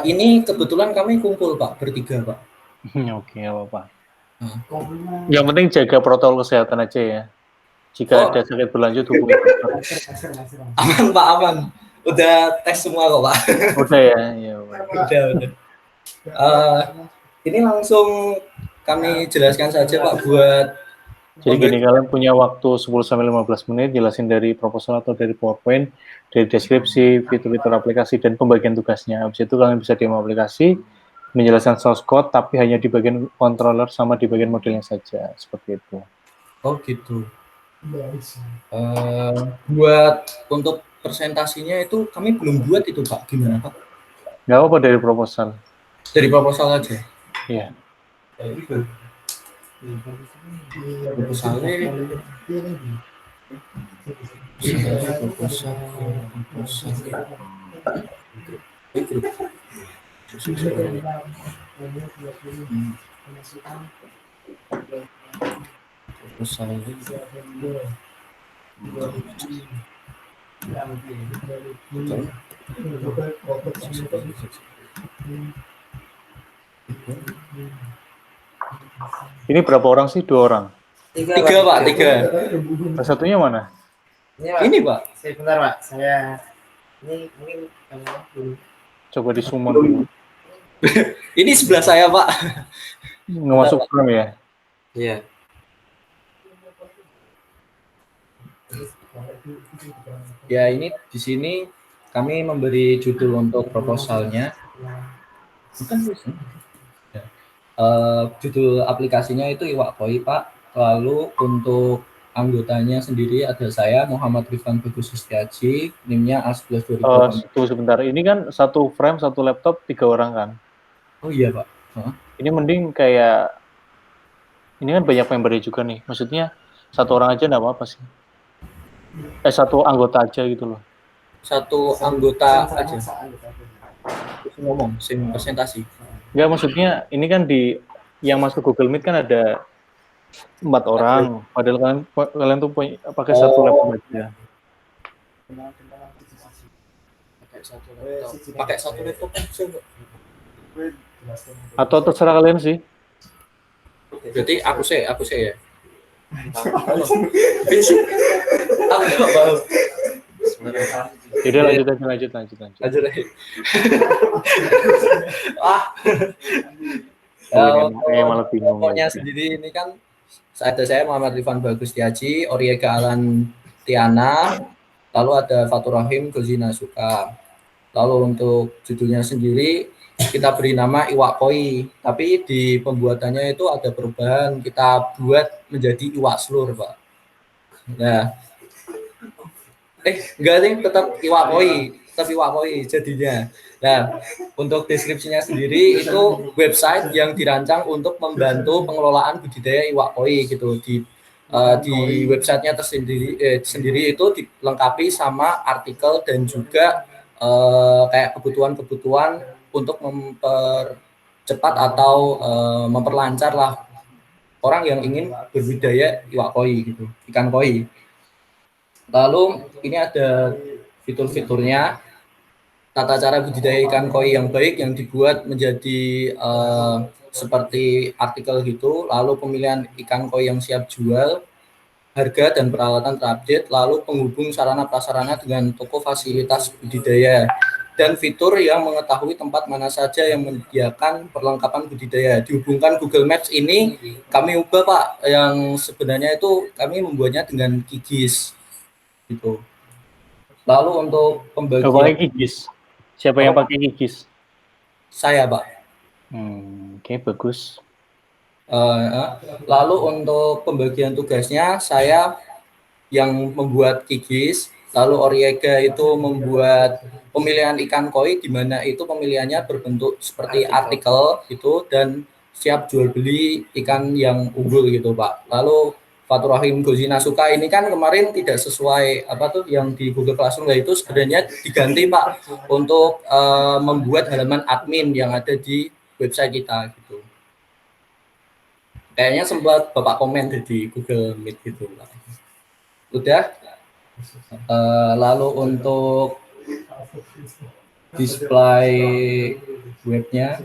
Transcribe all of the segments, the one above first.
Ini kebetulan kami kumpul Pak, bertiga Pak. Oke, apa-apa. Yang penting jaga protokol kesehatan aja ya. Jika ada sakit berlanjut hubungi dokter. Aman Pak, aman. Udah tes semua kok Pak. Udah ya, ya. Udah. Ini langsung kami jelaskan saja Pak buat. Jadi gini, kalian punya waktu 10-15 menit jelasin dari proposal atau dari PowerPoint, dari deskripsi, fitur-fitur aplikasi, dan pembagian tugasnya. Habis itu kalian bisa demo aplikasi, menjelaskan source code, tapi hanya di bagian controller sama di bagian modelnya saja. Seperti itu. Oh gitu. Buat untuk presentasinya itu kami belum buat itu Pak. Gimana Pak? Nggak apa-apa dari proposal. Dari proposal aja? Iya. Proposalnya Ini berapa orang sih? 2 orang? 3 Pak, 3. Satunya mana? Ini Pak. Sebentar Pak, saya ini mungkin Coba di summon dulu. Ini sebelah saya Pak. Nggak masuk frame ya? Iya. Ya ini di sini kami memberi judul untuk proposalnya. Bukan bisa. Judul aplikasinya itu Iwakoi Pak. Lalu untuk anggotanya sendiri ada saya Muhammad Rifan Bagus Setiaji, NIM-nya A11 2018. Tunggu sebentar. Ini kan satu frame, satu laptop, 3 orang kan? Oh iya Pak. Ini mending kayak, ini kan banyak membernya juga nih. Maksudnya satu orang aja nggak apa-apa sih. Satu anggota aja gitu loh. Satu anggota aja. Ngomong, sing presentasi. Nggak, maksudnya ini kan di yang masuk Google Meet kan ada 4 orang. Padahal kalian tuh pakai satu laptop aja. Pakai satu laptop aja. Atau terserah kalian sih. Berarti aku sih ya. Aku nggak mau. Jadi lanjut aja. Lanjut lagi. Malah bingung. Pokoknya sendiri ini kan ada saya Muhammad Rifan Bagus Setiaji, Oriega Alan Tiana, lalu ada Fatur Rahim Gozina Suka. Lalu untuk judulnya sendiri kita beri nama Iwakoi, tapi di pembuatannya itu ada perubahan, kita buat menjadi Iwak Slur Pak. Nah, enggak sih, tetap Iwakoi jadinya. Nah, untuk deskripsinya sendiri itu website yang dirancang untuk membantu pengelolaan budidaya Iwakoi gitu. Di websitenya sendiri itu dilengkapi sama artikel dan juga kayak kebutuhan untuk mempercepat atau memperlancar lah orang yang ingin berbudidaya Iwakoi gitu, ikan koi. Lalu ini ada fitur-fiturnya, tata cara budidaya ikan koi yang baik yang dibuat menjadi seperti artikel gitu, lalu pemilihan ikan koi yang siap jual, harga dan peralatan terupdate, lalu penghubung sarana prasarana dengan toko fasilitas budidaya, dan fitur yang mengetahui tempat mana saja yang menyediakan perlengkapan budidaya. Dihubungkan Google Maps ini kami ubah Pak, yang sebenarnya itu kami membuatnya dengan QGIS gitu. Lalu untuk pembagian QGIS. Siapa yang pakai QGIS? Saya Pak. Oke, bagus. Lalu untuk pembagian tugasnya saya yang membuat QGIS, lalu Oriega itu membuat pemilihan ikan koi, di mana itu pemilihannya berbentuk seperti artikel gitu dan siap jual beli ikan yang unggul gitu Pak. Lalu Fatur Rahim Gozina Suka ini kan kemarin tidak sesuai apa tuh yang di Google Classroom, itu sebenarnya diganti Pak untuk membuat halaman admin yang ada di website kita gitu. Kayaknya sempat Bapak komen di Google Meet gitu Pak. Udah. Lalu untuk display webnya.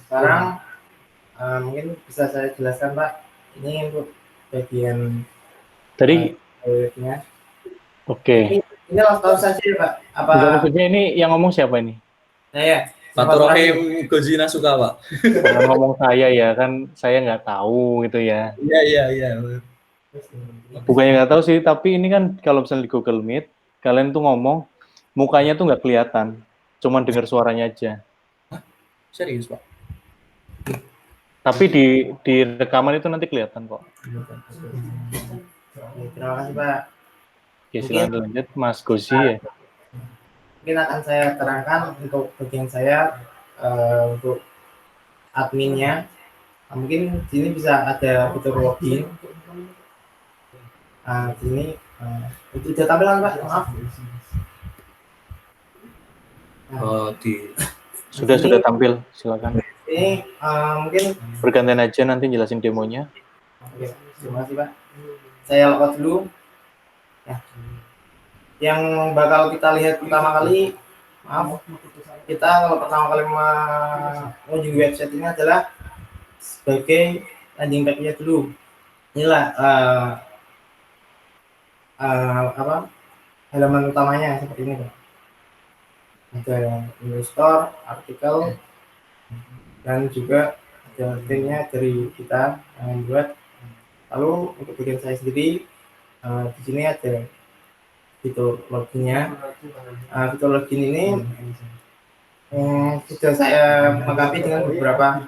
Sekarang mungkin bisa saya jelaskan Pak. Ini untuk bagian Tadi, webnya. oke. Ini langsung saja ya, Pak. Apa Enggak, maksudnya ini yang ngomong siapa ini? saya? Fatur Rahim Gozina suka, Pak. Jangan ngomong saya ya, kan saya nggak tahu gitu ya. Iya. Bukannya nggak tahu sih, tapi ini kan kalau misalnya di Google Meet, kalian tuh ngomong, mukanya tuh nggak kelihatan, cuman dengar suaranya aja. Serius, Pak. Tapi di rekaman itu nanti kelihatan kok. Terima kasih Pak. Oke, silakan lanjut, Mas Gozi ya. Mungkin akan saya terangkan untuk bagian saya untuk adminnya. Mungkin di sini bisa ada fitur login. Di sini itu sudah tampilan Pak. Maaf. Sudah tampil, silakan. Ini mungkin Bergantian aja nanti jelasin demonya. Oke, terima kasih Pak. Saya login dulu. Ya. Yang bakal kita lihat pertama kali, maaf, kita kalau pertama kali mengunjungi website ini adalah sebagai landing page-nya dulu. Inilah halaman utamanya seperti ini Pak. Ada investor, artikel, dan juga ada linknya dari kita yang membuat. Lalu untuk bagian saya sendiri di sini ada fitur loginnya. Fitur login ini sudah saya lengkapi dengan beberapa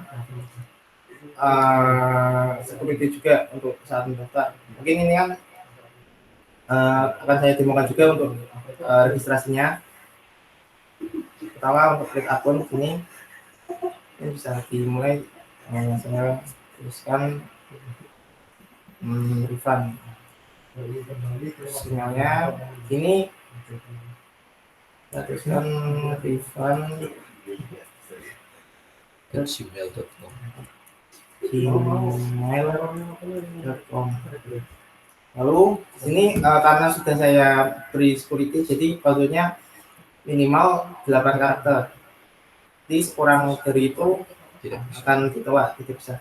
security juga untuk saat mendaftar. Mungkin ini kan akan saya demokan juga untuk registrasinya. Pertama untuk create akun ini bisa dimulai. Saya tuliskan refund. Sinyalnya ini tuliskan refund gmail.com. Lalu sini karena sudah saya beri security, jadi passwordnya minimal 8 karakter. Jadi kurang dari itu akan ditolak, tidak bisa.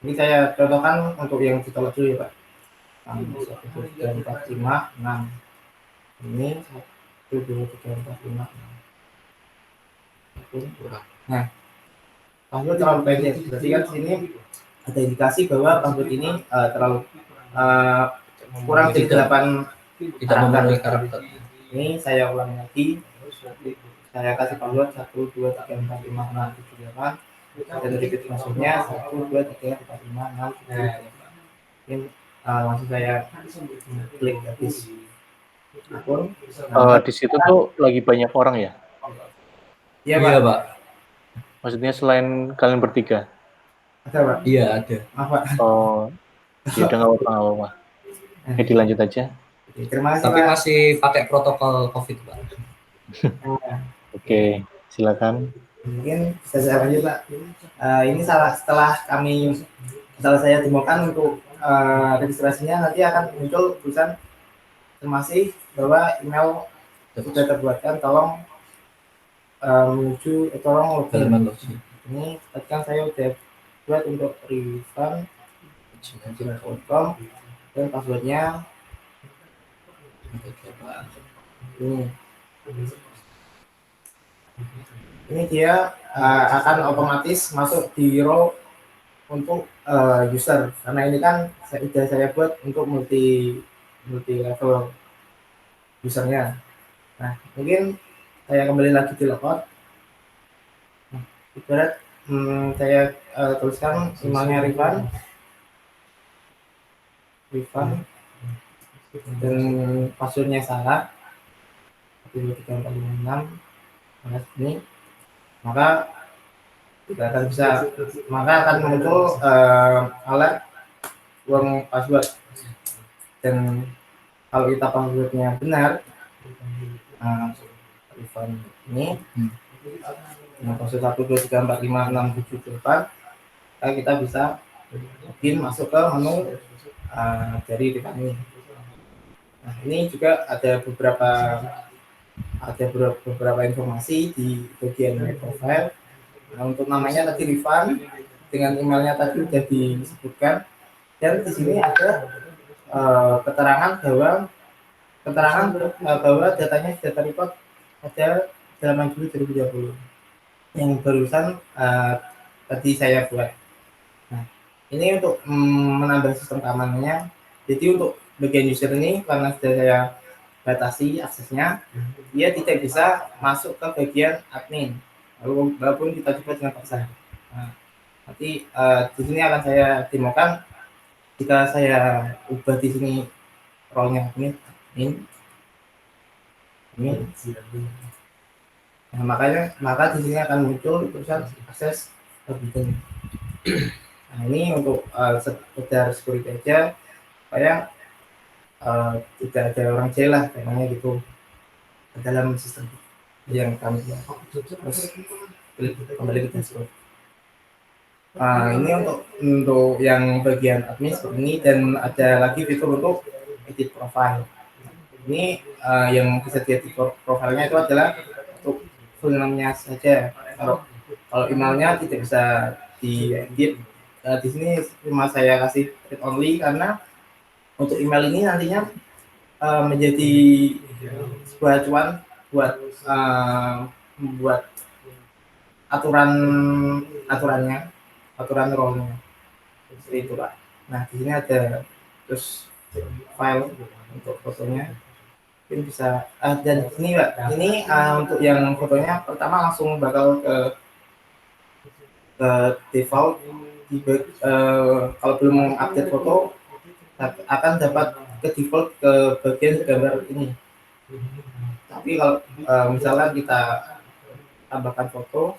Ini saya contohkan untuk yang ditolak dulu ya Pak. 1, 2, 3, 4, 5, 6. Ini 1, 2, 3, 4, 5, 6. Nah, password terlalu pendek. Berarti kan sini ada indikasi bahwa password ini terlalu kurang dari 8 Tidak memenuhi karakter. Ini saya ulang lagi. Saya kasih password 1, 2, 3, 4, 5, 6, 7, 8. Dan repeat passwordnya 1, 2, 3, 4, 5, 6, 7, 8. Ini langsung saya klik habis akun. Di situ tuh lagi banyak orang ya? Iya Pak. Maksudnya selain kalian bertiga? Ada Pak? Iya ada. Maaf Pak. Oh, ya udah nggak apa-apa. Dilanjut aja. Terima kasih Tapi Pak. masih pakai protokol COVID, Pak. Oke, silakan. Mungkin bisa saya lanjut Pak. Ini setelah saya demokan untuk registrasinya, nanti akan muncul tulisan informasi bahwa email sudah terbuatkan, tolong tolong login. Ini kan saya udah buat untuk refund gmail.com dan passwordnya ini dia akan otomatis masuk di row untuk user, karena ini kan sudah saya buat untuk multi level usernya. Nah, mungkin saya kembali lagi di logout. Ibarat saya tuliskan emailnya refund dan passwordnya salah 1, 2, 3, 4, 5, 6 ini, maka tidak akan bisa, maka akan muncul alert uang password. Dan kalau kita passwordnya benar, refund ini password 1, 2, 3, 4, 5, 6, 7, 8, kita bisa login masuk ke menu dari Rifani. Nah, ini juga ada beberapa informasi di bagian profile. Nah, untuk namanya tadi Rifan, dengan emailnya tadi sudah disebutkan, dan di sini ada keterangan bahwa datanya sudah terrecord pada 8 Juli 2020 yang barusan tadi saya buat. Nah, ini untuk menambah sistem keamanannya. Jadi untuk bagian user ini karena sudah saya batasi aksesnya, dia tidak bisa masuk ke bagian admin walaupun kita coba dengan paksa. Nah, nanti di sini akan saya demokan jika saya ubah di sini role-nya admin. Nah, maka di sini akan muncul tulisan akses forbidden. Nah, ini untuk sekedar security aja supaya tidak ada orang jahil lah namanya gitu ke dalam sistem yang kami buat. Terus kembali ke dashboard. Ini untuk yang bagian admin seperti ini, dan ada lagi fitur untuk edit profile. Ini yang bisa diedit profilnya itu adalah untuk full name-nya saja. Kalau emailnya tidak bisa diedit. Di sini cuma saya kasih read only karena untuk email ini nantinya menjadi sebuah acuan buat membuat aturan role-nya seperti itu Pak. Nah, di sini ada terus file untuk fotonya, mungkin bisa dan ini Pak, ini untuk yang fotonya pertama langsung bakal ke default kalau belum update foto akan dapat ke default ke bagian gambar ini. Tapi kalau misalnya kita tambahkan foto,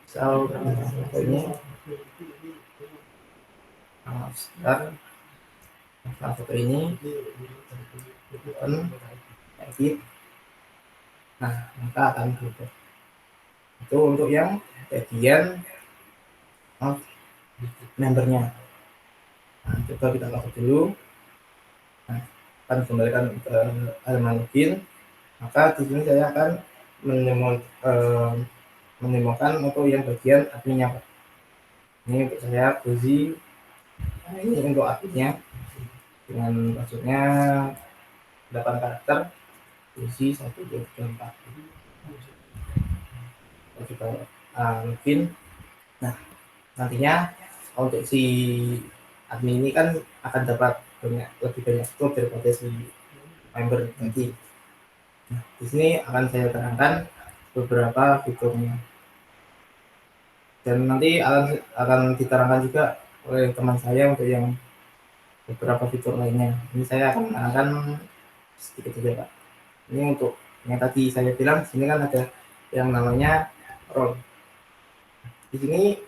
misal foto ini foto ini edit, nah maka akan berubah. Itu untuk yang bagian membernya. Nah, coba kita login dulu. Nah, akan kembalikan ke halaman login. Maka di sini saya akan menemukan untuk yang bagian adminnya Pak. Ini untuk saya Gozi. Nah, ini untuk adminnya dengan maksudnya 8 karakter. Gozi 1, 2, 3, 4. Kita login. Nah, nantinya untuk si admin ini kan akan dapat lebih banyak scope daripada si member nanti. Nah, di sini akan saya terangkan beberapa fiturnya, dan nanti akan diterangkan juga oleh teman saya untuk yang beberapa fitur lainnya. Ini saya akan menerangkan sedikit saja Pak. Ini untuk yang tadi saya bilang, di sini kan ada yang namanya role. Di sini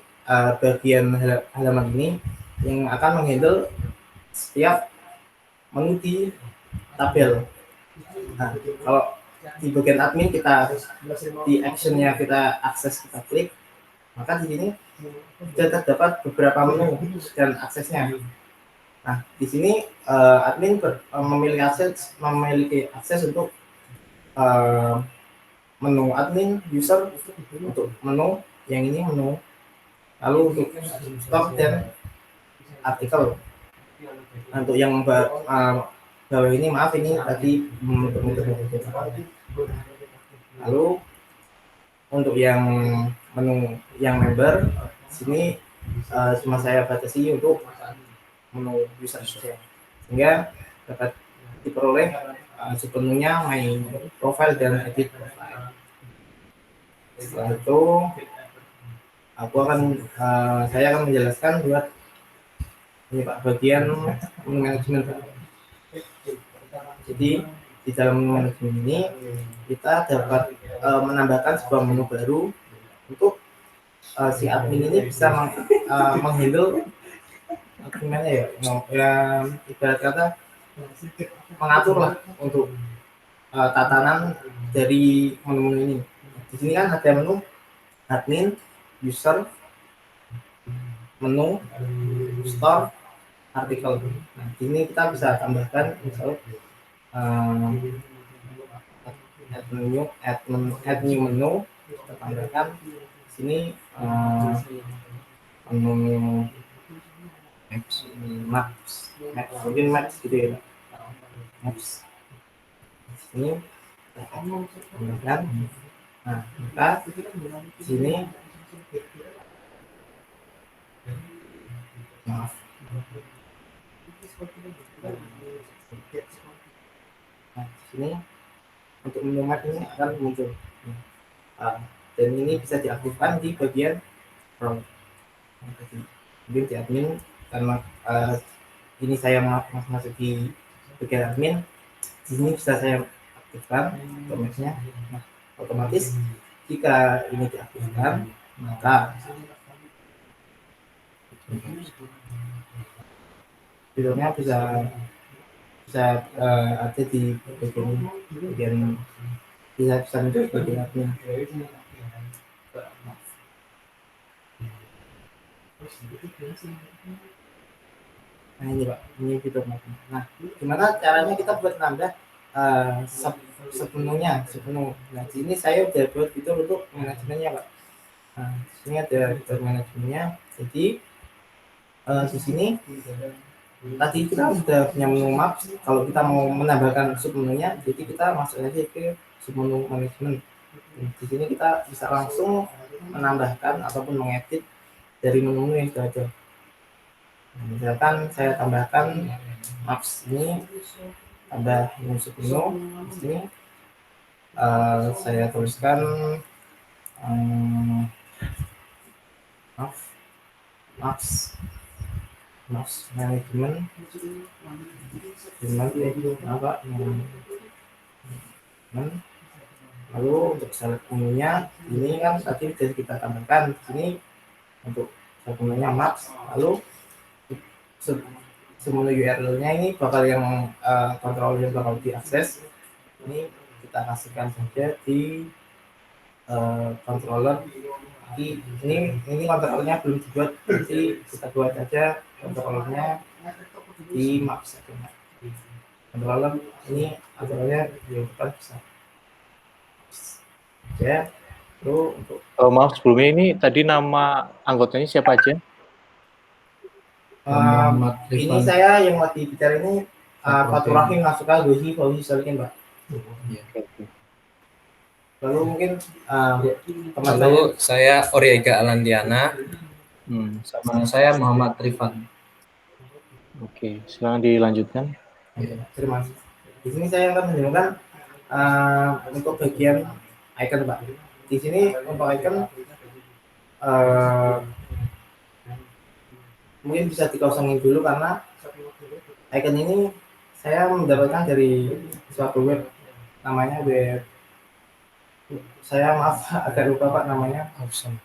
bagian halaman ini yang akan menghandle setiap menu di tabel. Nah, kalau di bagian admin kita di actionnya kita akses, kita klik, maka di sini sudah terdapat beberapa menu dan aksesnya. Nah, di sini admin memiliki akses untuk menu admin, user, untuk menu yang ini menu, lalu untuk stok dan artikel. Nah, untuk yang bawah ini maaf ini tadi lalu untuk yang menu yang member sini cuma saya batasi untuk menu user saja, sehingga dapat diperoleh sepenuhnya my profile dan edit profile. Setelah itu saya akan menjelaskan buat ini Pak bagian manajemen. Jadi di dalam manajemen ini kita dapat menambahkan sebuah menu baru untuk si admin ini bisa menghandle gimana ya, ibarat kata mengatur lah untuk tatanan dari menu-menu ini. Di sini kan ada menu admin, user, menu, store, artikel. Nah, ini kita bisa tambahkan misalnya add new menu, kita tambahkan di sini menu maps mungkin maps gitu ya, maps ini kita tambahkan. Nah, kita di sini maaf nah, di sini untuk menu map ini akan muncul. Dan ini bisa diaktifkan di bagian from. Mungkin di admin karena ini saya masuk di bagian admin, di sini bisa saya aktifkan otomatisnya. Nah, otomatis jika ini diaktifkan maka fiturnya bisa ada di bagian bisa muncul di bagian admin. Nah ini Pak, ini fitur mapnya. Nah, gimana caranya kita buat nambah sepenuhnya, sepenuh. Nah, di sini saya udah buat fitur untuk manajemennya Pak. Nah, di sini ada fitur manajemennya. Jadi di sini tadi kita sudah punya menu map. Kalau kita mau menambahkan submenunya, jadi kita masuk aja ke submenu manajemen. Di sini kita bisa langsung menambahkan ataupun mengedit dari menu yang sudah ada. Nah, misalkan saya tambahkan maps ini, tambah musik menu di sini, saya tuliskan maps manajemen apa lalu untuk select menunya ini kan tadi sudah kita tambahkan di sini untuk select menunya maps, lalu semua URL-nya ini bakal yang kontrol yang bakal diakses ini kita kasihkan saja di controller. Ini kontrolnya belum dibuat, jadi kita buat saja kontrolnya di maps saja. Controller ini kontrolnya di depan bisa ya. Lalu untuk Maaf sebelumnya ini tadi nama anggotanya siapa aja? ini saya yang lagi bicara ini Fatur Rahim, Nasuka, Gozi, Fauzi, Salikin Pak. Lalu mungkin teman Lalu saya Oriega Alandiana, sama saya Muhammad Rifan. Oke, silakan dilanjutkan. Terima kasih. Di sini saya akan menunjukkan untuk bagian icon Pak. Di sini untuk icon mungkin bisa dikosongin dulu karena icon ini saya mendapatkan dari suatu web, namanya web, saya maaf agak lupa Pak namanya. Awesome.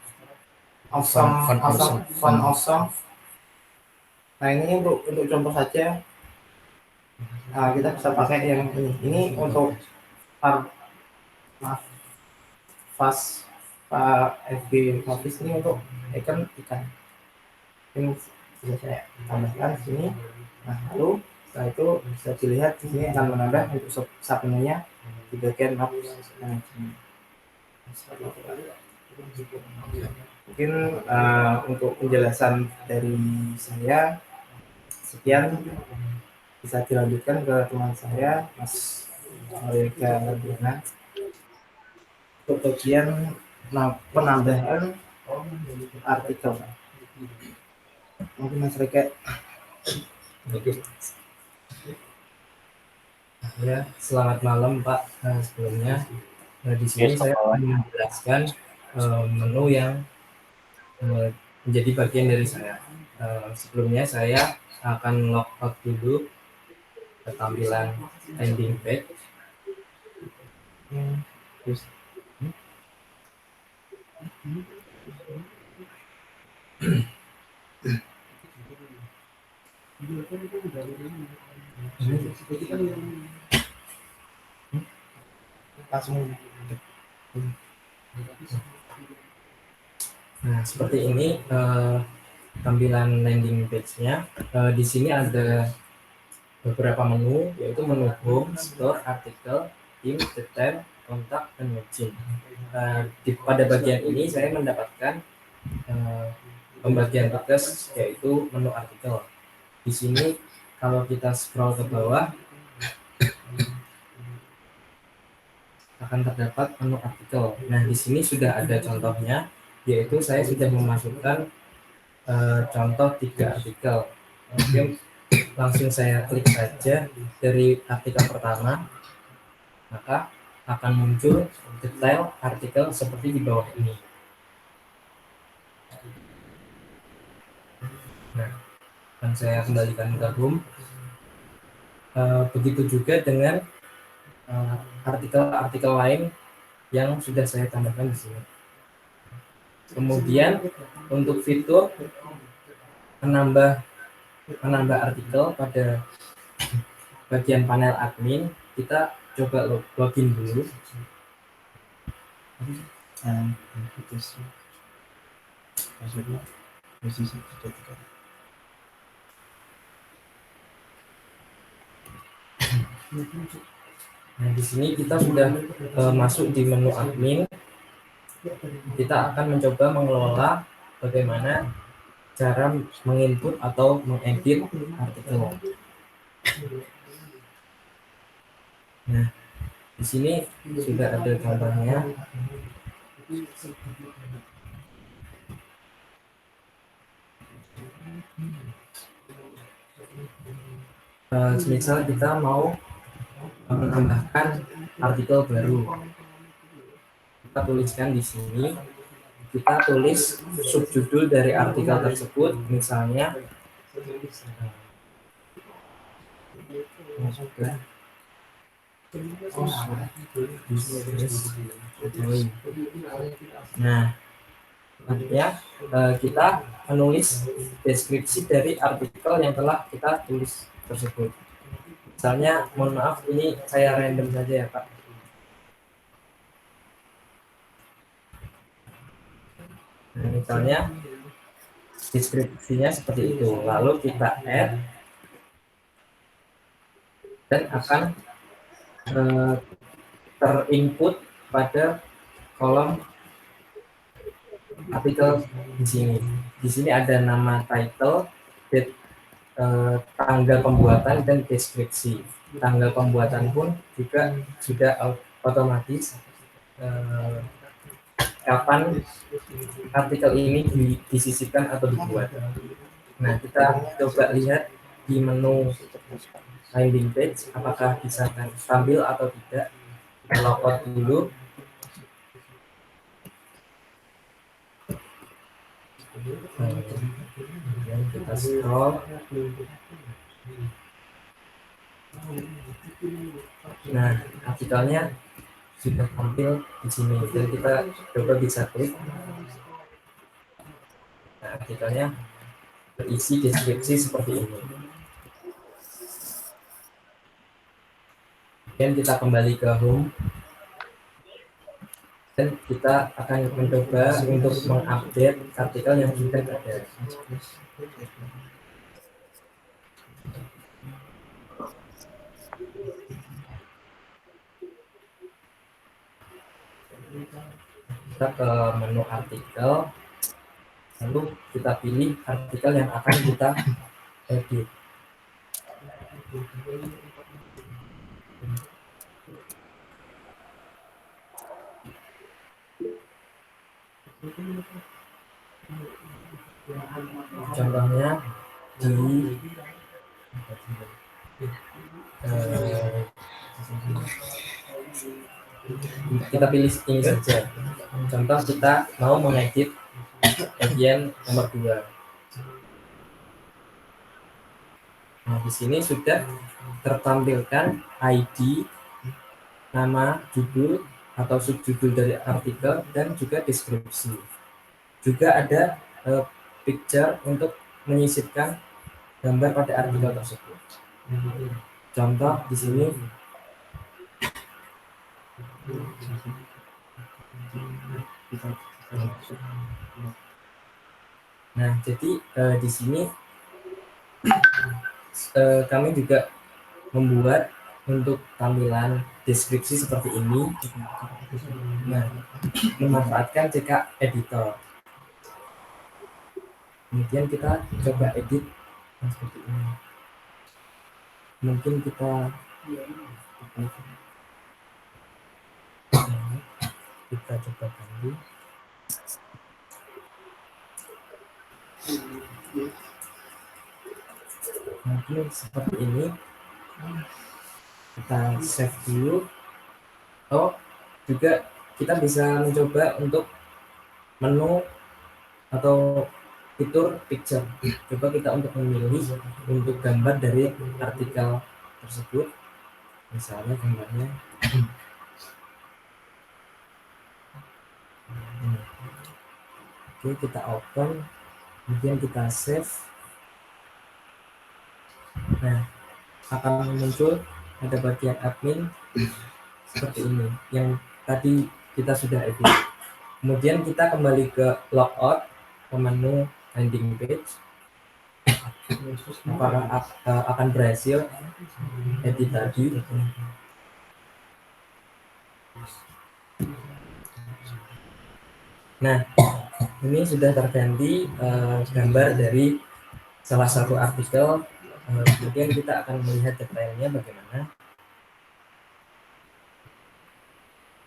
Nah ini untuk contoh saja. Kita bisa pakai yang ini. Ini untuk fast FB Office ini untuk icon ikan. Ini bisa saya tambahkan di sini. Nah lalu setelah itu bisa dilihat di sini akan menambah untuk submenunya di bagian map management. Mungkin untuk penjelasan dari saya sekian, bisa dilanjutkan ke teman saya Mas Oriega Alandiana untuk bagian penambahan artikel. Mungkin Mas Rika. Ya, selamat malam Pak. Sebelumnya di sini saya akan menjelaskan menu yang menjadi bagian dari saya. Sebelumnya saya akan log out dulu ke tampilan landing page. Nah seperti ini tampilan landing page-nya. Di sini ada beberapa menu, yaitu menu home, store, artikel, theme, detail, kontak, dan margin. Pada bagian ini saya mendapatkan pembagian tugas, yaitu menu artikel. Di sini kalau kita scroll ke bawah akan terdapat menu artikel. Nah, di sini sudah ada contohnya, yaitu saya sudah memasukkan contoh 3 artikel. Oke, langsung saya klik saja dari artikel pertama, maka akan muncul detail artikel seperti di bawah ini. Nah, akan saya kembalikan ke home. Begitu juga dengan artikel-artikel lain yang sudah saya tambahkan di sini. Kemudian untuk fitur menambah artikel pada bagian panel admin, kita coba login dulu. Nah, di sini kita sudah masuk di menu admin. Kita akan mencoba mengelola bagaimana cara menginput atau mengedit artikel. Nah, di sini sudah ada contohnya. Misal kita mau menambahkan artikel baru, kita tuliskan di sini. Kita tulis subjudul dari artikel tersebut, misalnya nah, artinya kita menulis deskripsi dari artikel yang telah kita tulis tersebut. Misalnya, mohon maaf, ini saya random saja ya Pak. Nah, misalnya deskripsinya seperti itu, lalu kita add dan akan terinput pada kolom artikel di sini. Di sini ada nama title, date, tanggal pembuatan, dan deskripsi. Tanggal pembuatan pun juga sudah otomatis kapan artikel ini disisipkan atau dibuat. Nah, kita coba lihat di menu landing page apakah bisa tampil atau tidak. Kita logout dulu. Kemudian kita scroll. Nah, artikelnya sudah tampil di sini dan kita coba bisa klik. Nah, artikelnya berisi deskripsi seperti ini. Kemudian kita kembali ke home dan kita akan mencoba untuk mengupdate artikel yang sudah ada. Kita ke menu artikel, lalu kita pilih artikel yang akan kita edit. Contohnya di kita pilih ini saja. Contoh, kita mau mengedit bagian nomor 2. Nah, di sini sudah tertampilkan ID, nama, judul atau subjudul dari artikel, dan juga deskripsi. Juga ada picture untuk menyisipkan gambar pada artikel tersebut. Contoh di sini Nah, jadi di sini kami juga membuat untuk tampilan deskripsi seperti ini. Nah, memanfaatkan CK editor. Kemudian kita coba edit seperti ini. Mungkin kita coba ganti. Mungkin seperti ini. Kita save dulu. Oh, juga kita bisa mencoba untuk menu atau fitur picture. Coba kita untuk memilih untuk gambar dari artikel tersebut. Misalnya gambarnya ini. Oke, kita open, kemudian kita save. Nah, akan muncul ada bagian admin seperti ini yang tadi kita sudah edit. Kemudian kita kembali ke logout, ke menu landing page. Apakah akan berhasil edit tadi? Nah, ini sudah terganti gambar dari salah satu artikel. Kemudian kita akan melihat detailnya bagaimana.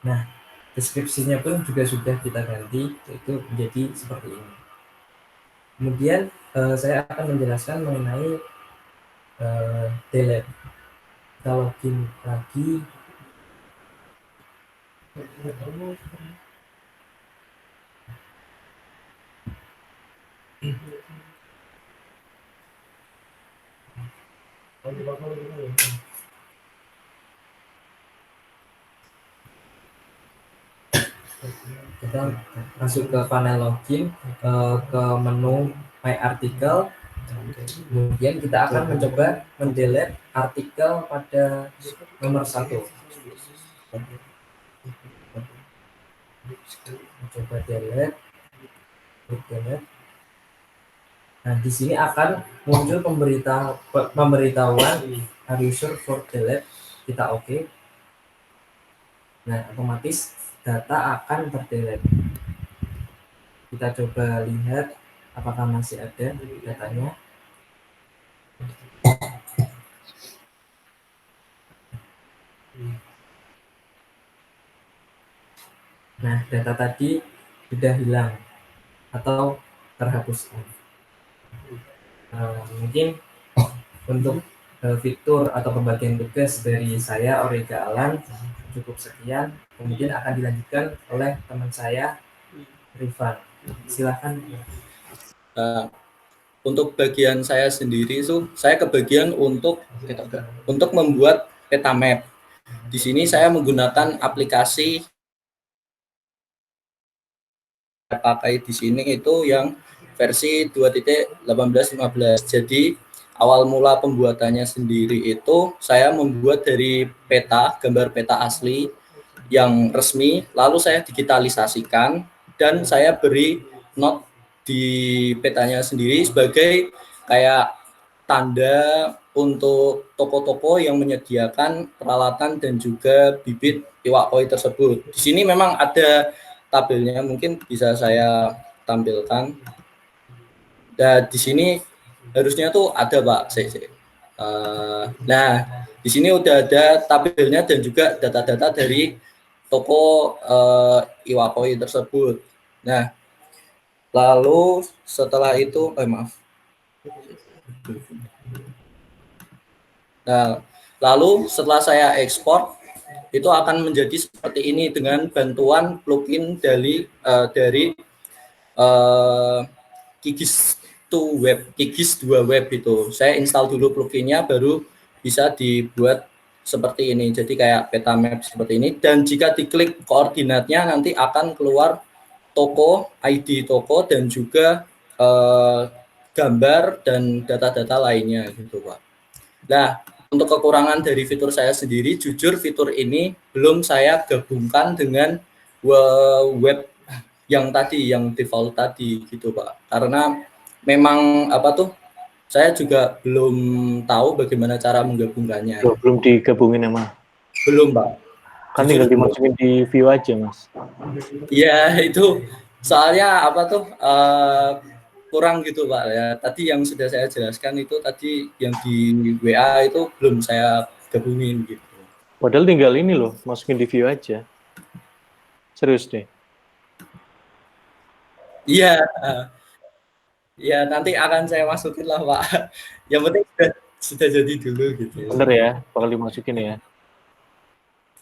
Nah, deskripsinya pun juga sudah kita ganti, yaitu menjadi seperti ini. Kemudian saya akan menjelaskan mengenai delete. Kita login lagi. Kita masuk ke panel login, ke menu my article. Kemudian kita akan mencoba mendelete artikel pada nomor 1. Coba delete. Nah, di sini akan muncul pemberitahuan are you sure for delete. Kita oke. Nah, otomatis data akan terdelete. Kita coba lihat apakah masih ada datanya. Nah, data tadi sudah hilang atau terhapuskan. Mungkin untuk fitur atau pembagian tugas dari saya, Orega Alan, cukup sekian. Kemudian akan dilanjutkan oleh teman saya, Rifan. Silakan. Untuk bagian saya sendiri itu saya kebagian untuk membuat peta map. Di sini saya menggunakan aplikasi pakai di sini itu yang versi 2.18.15. Jadi awal mula pembuatannya sendiri itu saya membuat dari gambar peta asli yang resmi, lalu saya digitalisasikan dan saya beri note di petanya sendiri sebagai kayak tanda untuk toko-toko yang menyediakan peralatan dan juga bibit iwak koi tersebut. Di sini memang ada tabelnya, mungkin bisa saya tampilkan. Dan di sini harusnya tuh ada Pak. Nah, di sini udah ada tabelnya dan juga data-data dari toko iwak koi tersebut. Nah, lalu setelah itu, Nah, lalu setelah saya ekspor itu akan menjadi seperti ini dengan bantuan plugin dari Kikis 2 Web itu. Saya install dulu pluginnya baru bisa dibuat seperti ini. Jadi kayak peta map seperti ini, dan jika diklik koordinatnya nanti akan keluar toko, ID toko dan juga gambar dan data-data lainnya gitu Pak. Nah, untuk kekurangan dari fitur saya sendiri, jujur fitur ini belum saya gabungkan dengan web yang tadi, yang default tadi gitu Pak. Karena memang apa tuh, saya juga belum tahu bagaimana cara menggabungkannya. Loh, belum digabungin emang. Belum, Pak. Kan Jujur tinggal belum. dimasukin di view aja, Mas. Iya, itu soalnya apa tuh, kurang gitu, Pak, ya. Tadi yang sudah saya jelaskan itu tadi yang di WA itu belum saya gabungin gitu. Padahal tinggal ini loh, masukin di view aja. Serius deh. Iya, ya nanti akan saya masukin lah, Pak. Yang penting sudah jadi dulu gitu. Bener ya, bakal dimasukin ya.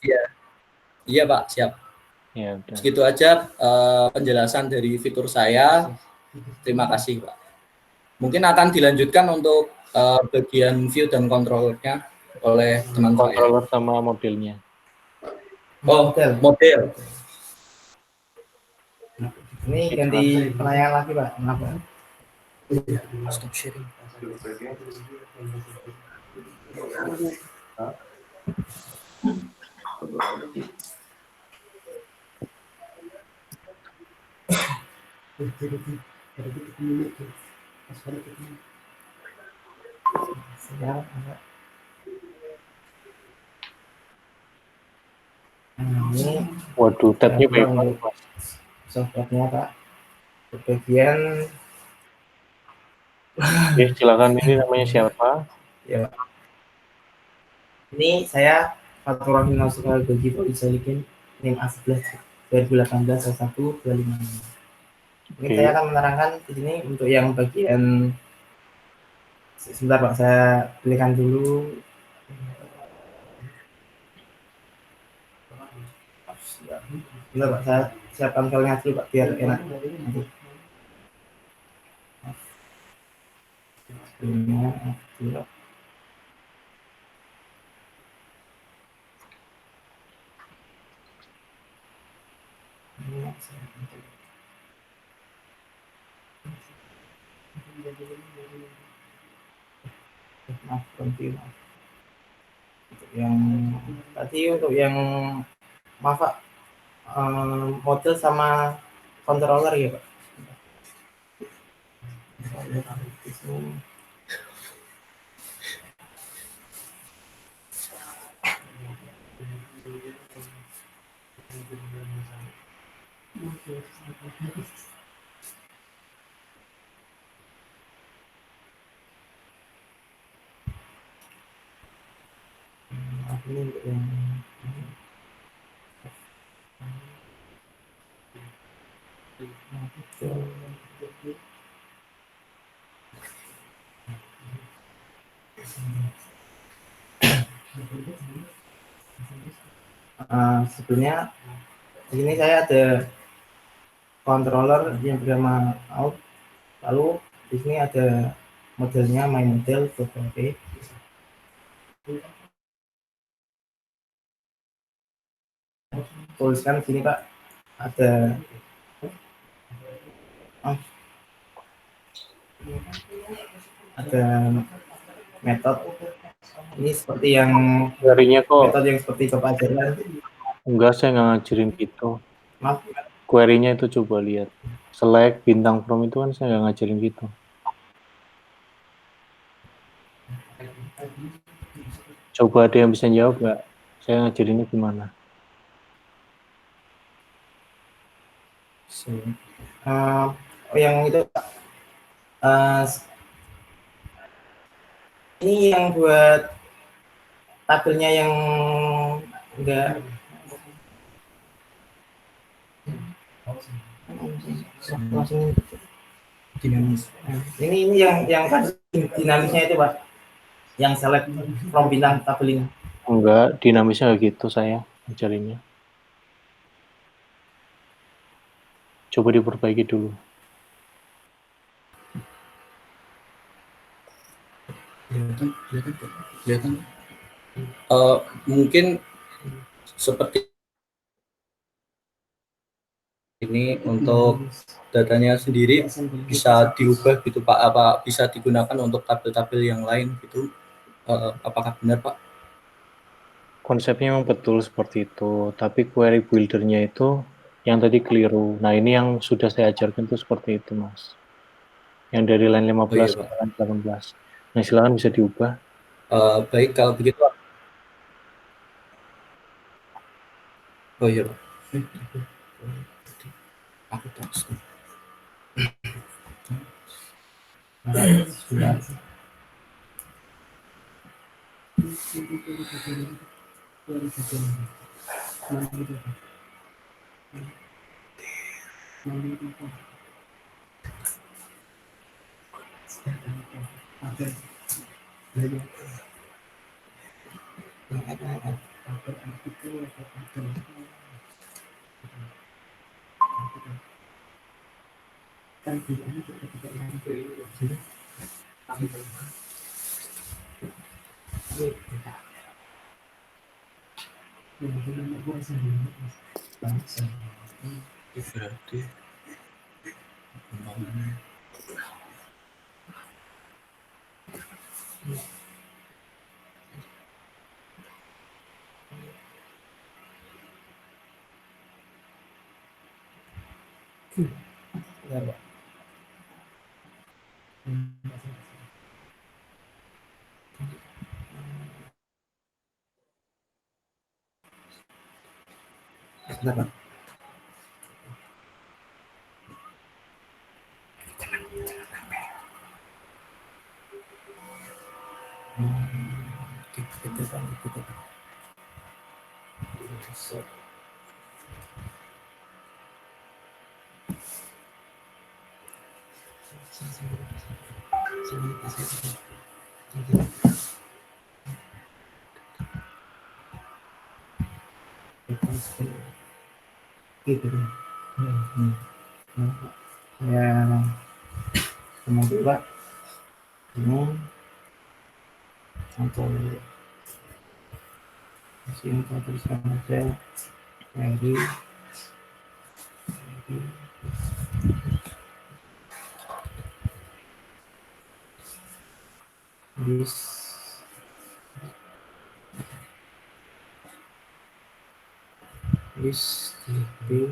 Iya, iya, Pak, siap. Ya udah. Segitu aja penjelasan dari fitur saya. Terima kasih, Pak. Mungkin akan dilanjutkan untuk bagian view dan controllernya oleh teman saya. Controller sama modelnya. Oh, model. Ini ganti pelayan lagi, Pak. Kenapa? Stop sharing. Ini Waduh, tabnya banyak banget, Mas. software-nya, Pak. Bagian Oke, silakan, ini namanya siapa? ya, ini saya Faturrahim Nasional bagi Polisolikin NIM A11 2018 1 25. Ini Oke. saya akan menerangkan di sini untuk yang bagian sebentar, Pak, saya pilihkan dulu. Sebentar, Pak, saya siapkan filenya dulu, Pak, biar enak. Filenya dulu. Maaf, berhenti, maaf. Untuk yang tadi, untuk yang maaf, Pak, model sama controller ya, Pak. Ini untuk yang sebelumnya di sini saya ada controller yang bernama out, lalu di sini ada modelnya my model beberapa. Tuliskan di sini, Pak, ada ada metode ini seperti yang Query-nya kok metode yang seperti Bapak ajarkan. enggak, saya nggak ngajarin gitu. Maaf, Query-nya itu coba lihat. Select, bintang from itu kan saya nggak ngajarin gitu. Coba ada yang bisa jawab nggak? Saya ngajarinnya gimana? yang itu, Pak, ini yang buat tabelnya yang enggak dinamis. Ini yang dinamisnya itu, Pak, yang select from bintang tabel ini. Enggak, dinamisnya nggak gitu saya ngajarinnya. Coba diperbaiki dulu. Kelihatan. Mungkin seperti ini untuk datanya sendiri bisa diubah gitu, Pak, apa bisa digunakan untuk tabel-tabel yang lain gitu, apakah benar, Pak? Konsepnya memang betul seperti itu, tapi query builder-nya itu yang tadi keliru. Nah, ini yang sudah saya ajarkan itu seperti itu, Mas. yang dari line 15 Oh iya, ke Pak. line 18. Nah, silakan bisa diubah. Baik, kalau begitu. Oh iya, Pak. Aku tahu. Sebentar. Berarti Ya, Pak. Sebentar, Pak. gitu kan gitu. Gitu. Ya, kemudian Pak, ini untuk sini kita tuliskan aja dari this DP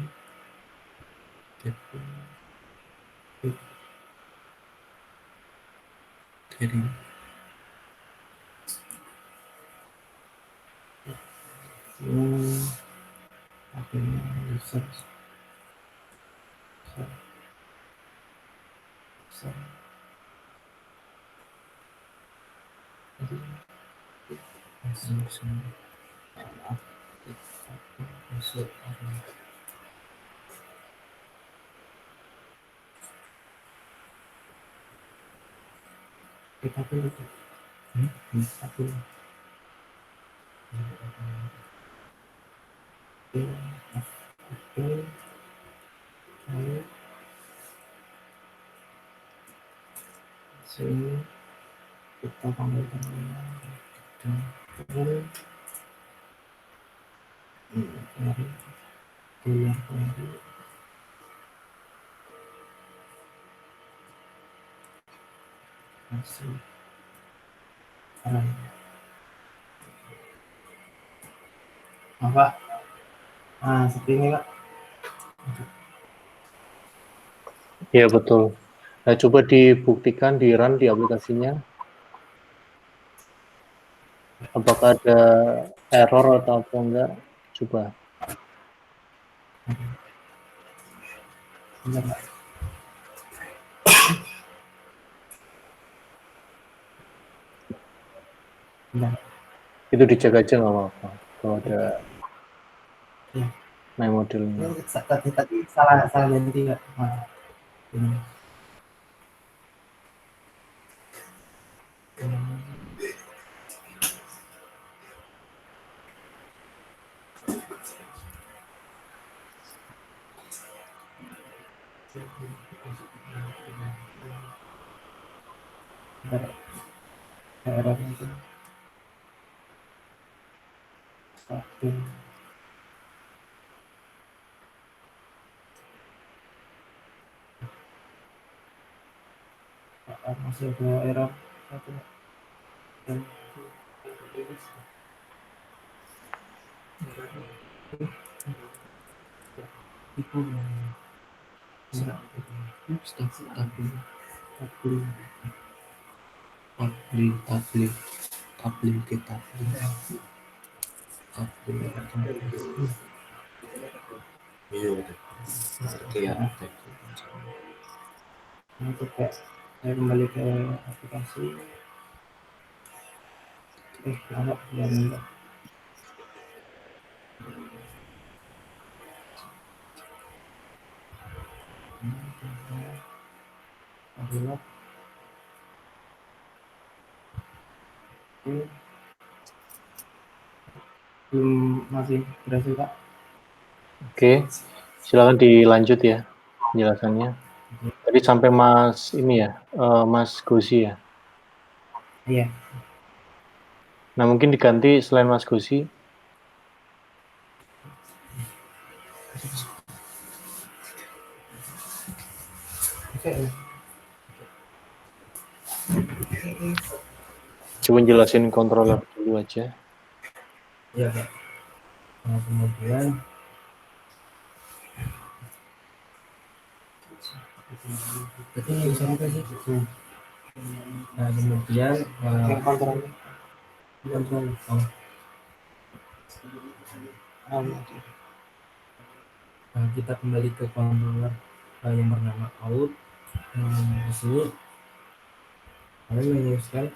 Jadi ini akhirnya research kita pilih satu oke lalu sini kita panggilkan dan turun dari keluar kembali masih apa seperti ini Pak. Ya, betul. Nah, coba dibuktikan di run di aplikasinya. Apakah ada error atau apa enggak? Coba. Bentar, Pak. Bentar. Itu dicek aja nggak apa-apa. Kalau ada Ya. my modelnya. Ini tadi salah ganti Pak. Ini. Bentar. Errornya itu satu masih ada error satu dan itu stop dulu Nah, coba saya kembali ke aplikasi. Kalau yang adalah belum masih berhasil Pak. Oke, silakan dilanjut ya penjelasannya. Tadi sampai Mas ini ya, Mas Gosi ya. Iya. Nah, mungkin diganti selain Mas Gosi. Oke. Coba jelasin controller dulu aja. Ya Pak. Nah, kemudian ini bisa apa sih? Nah, kemudian Yang kontrol. nah, kita kembali ke controller yang bernama out. Di sini kami menuliskan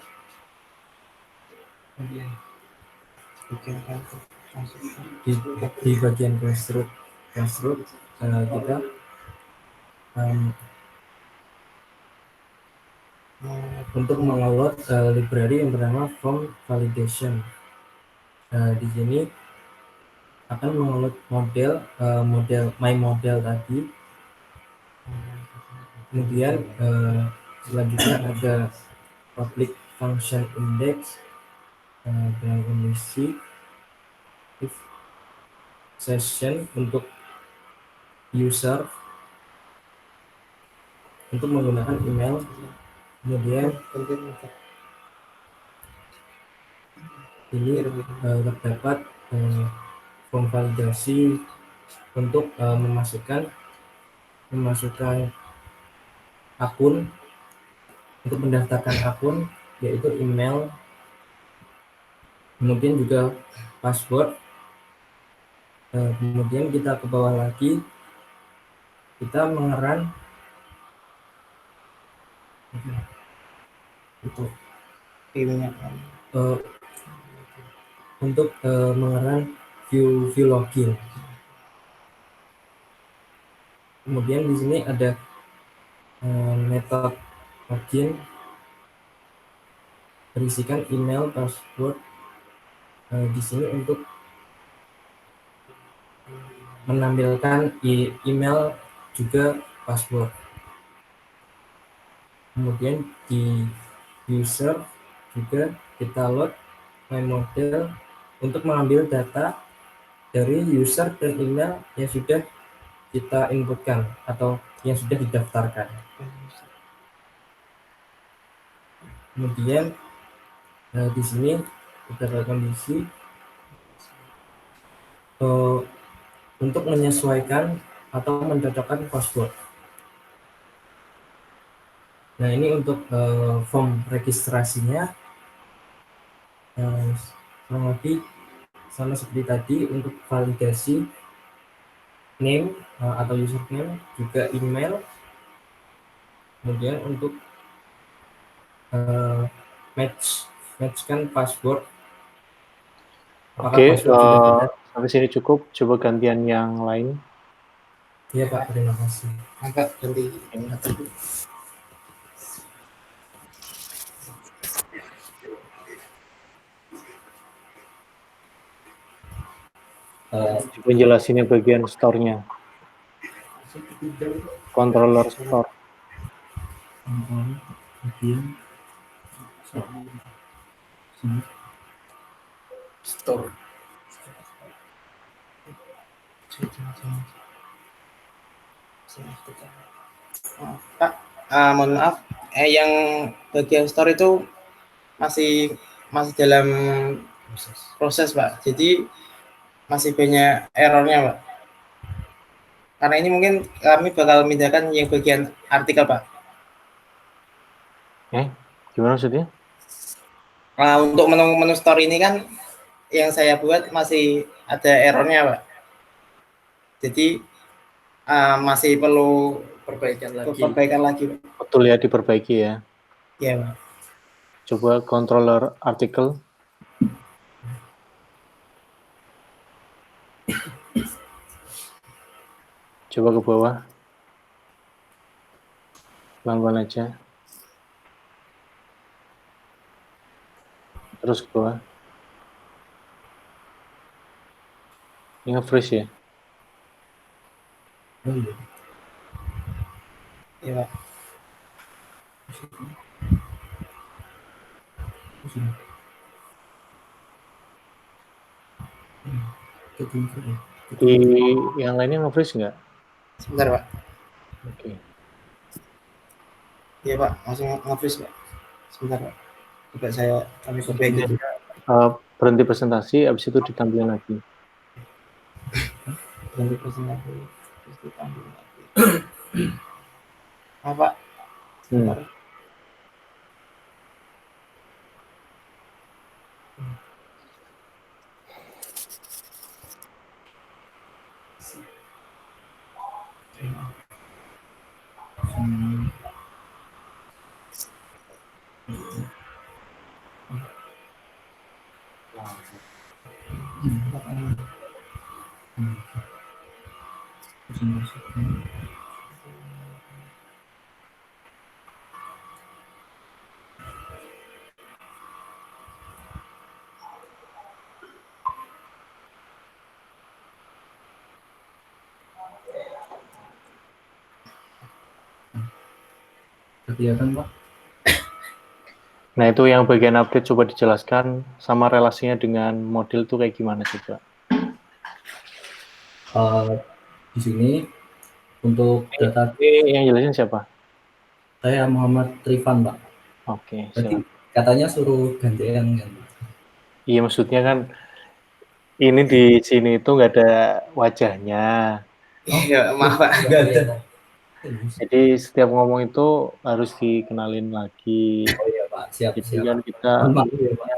di bagian construct kita untuk mengolah library yang bernama form validation. Di sini akan mengolah model my model tadi. Kemudian selanjutnya ada public function index dengan kondisi if session untuk user untuk menggunakan email. Kemudian ini terdapat form validasi untuk memasukkan akun, untuk mendaftarkan akun yaitu email, kemudian juga password. Kemudian kita ke bawah lagi, kita mengeran untuk mengeran view login. Kemudian di sini ada metode login berisikan email, password. Di sini untuk menampilkan email juga password. Kemudian di user juga kita load my model untuk mengambil data dari user dan email yang sudah kita inputkan atau yang sudah didaftarkan. Kemudian di sini ada kondisi untuk menyesuaikan atau mencocokkan password. Nah, ini untuk form registrasinya. Kurang lebih sama seperti tadi untuk validasi name atau username, juga email. Kemudian untuk matchkan password. Oke, sampai sini cukup. Coba gantian yang lain. Iya Pak, terima kasih. Angkat ganti. Coba jelasin yang bagian store-nya. Controller store. Store. Pak, mohon maaf, yang bagian store itu masih dalam proses Pak, jadi masih banyak errornya Pak. Karena ini mungkin kami bakal memindahkan yang bagian artikel Pak. Gimana maksudnya? Nah, untuk menu story ini kan yang saya buat masih ada errornya, Pak. Jadi masih perlu Perbaikan lagi. perbaikan lagi, Pak. Betul ya, diperbaiki ya. Iya, Pak. Coba controller artikel. Coba ke bawah. Pelan-pelan aja. Terus ke bawah. Ini nge-freeze ya? Oh iya. Iya, Pak. Di yang lainnya nge-freeze nggak? Sebentar, Pak. Oke. Iya, Pak. Langsung nge-freeze, Pak. Sebentar, Pak. Coba kami perbaiki dulu. Berhenti presentasi, habis itu ditampilkan lagi. Berhenti presentasi. Terus ditampil lagi. Pak. Sebentar. Kelihatan, Pak. Nah, itu yang bagian update coba dijelaskan sama relasinya dengan model itu kayak gimana coba. Di sini untuk data Ini yang jelasin siapa? saya Muhammad Trifan, Pak. Oke, Berarti silakan. katanya suruh gantian kan. Iya, maksudnya kan ini di sini itu nggak ada wajahnya. Iya, maaf, Pak. Enggak ada. Jadi setiap ngomong itu harus dikenalin lagi. Oh iya, Pak. Siap, Jadi siap. kan kita Mohon maaf ya, Pak.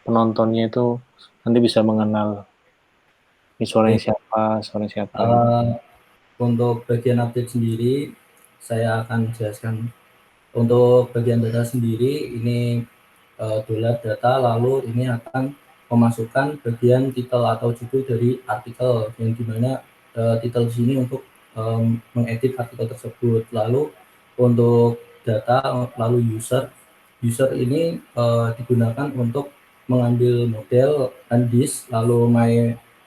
penontonnya itu nanti bisa mengenal ini suaranya siapa, suaranya siapa. Untuk bagian update sendiri, saya akan jelaskan. Untuk bagian data sendiri, ini dolar data, lalu ini akan memasukkan bagian titel atau judul dari artikel, yang dimana titel sini untuk mengedit artikel tersebut. Lalu untuk data, lalu user ini digunakan untuk mengambil model undis, lalu my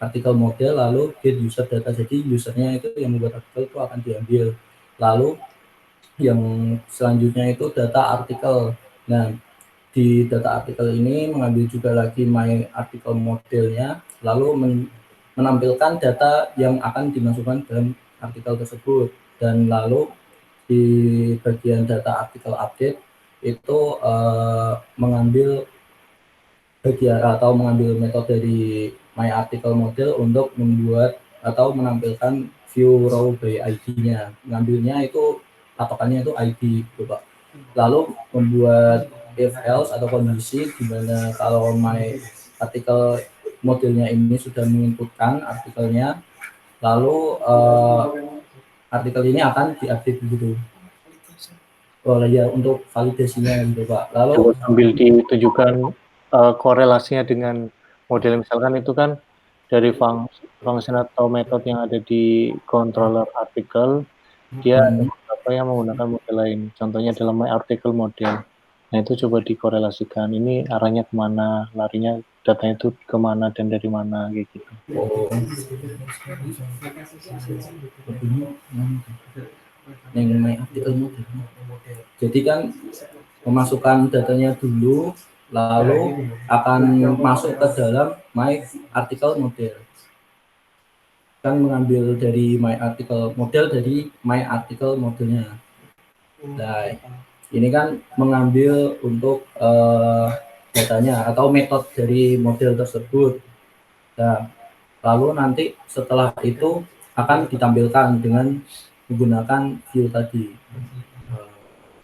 artikel model, lalu get user data. Jadi usernya itu yang membuat artikel itu akan diambil. Lalu yang selanjutnya itu data artikel. Nah, di data artikel ini mengambil juga lagi my artikel modelnya, lalu menampilkan data yang akan dimasukkan dalam artikel tersebut. Dan lalu di bagian data artikel update itu mengambil bagian atau mengambil metode dari my article model untuk membuat atau menampilkan view row by ID-nya. Ngambilnya itu patokannya itu ID gitu, Pak. Lalu membuat if else atau kondisi di mana kalau my artikel modelnya ini sudah menginputkan artikelnya, lalu artikel ini akan diupdate begitu. Oh ya, untuk validasinya gitu, Pak. Lalu Coba sambil ditunjukkan korelasinya dengan model, misalkan itu kan dari function atau metode yang ada di controller artikel, dia ada beberapa yang menggunakan model lain. Contohnya dalam my article model. Nah, itu coba dikorelasikan. Ini arahnya kemana, larinya datanya itu kemana dan dari mana, kayak gitu. yang my article model. Jadi kan memasukkan datanya dulu, lalu akan masuk ke dalam my article model. Kan mengambil dari my article model dari my article modelnya. Nah, ini kan mengambil untuk datanya atau metode dari model tersebut. Nah, lalu nanti setelah itu akan ditampilkan dengan menggunakan view tadi.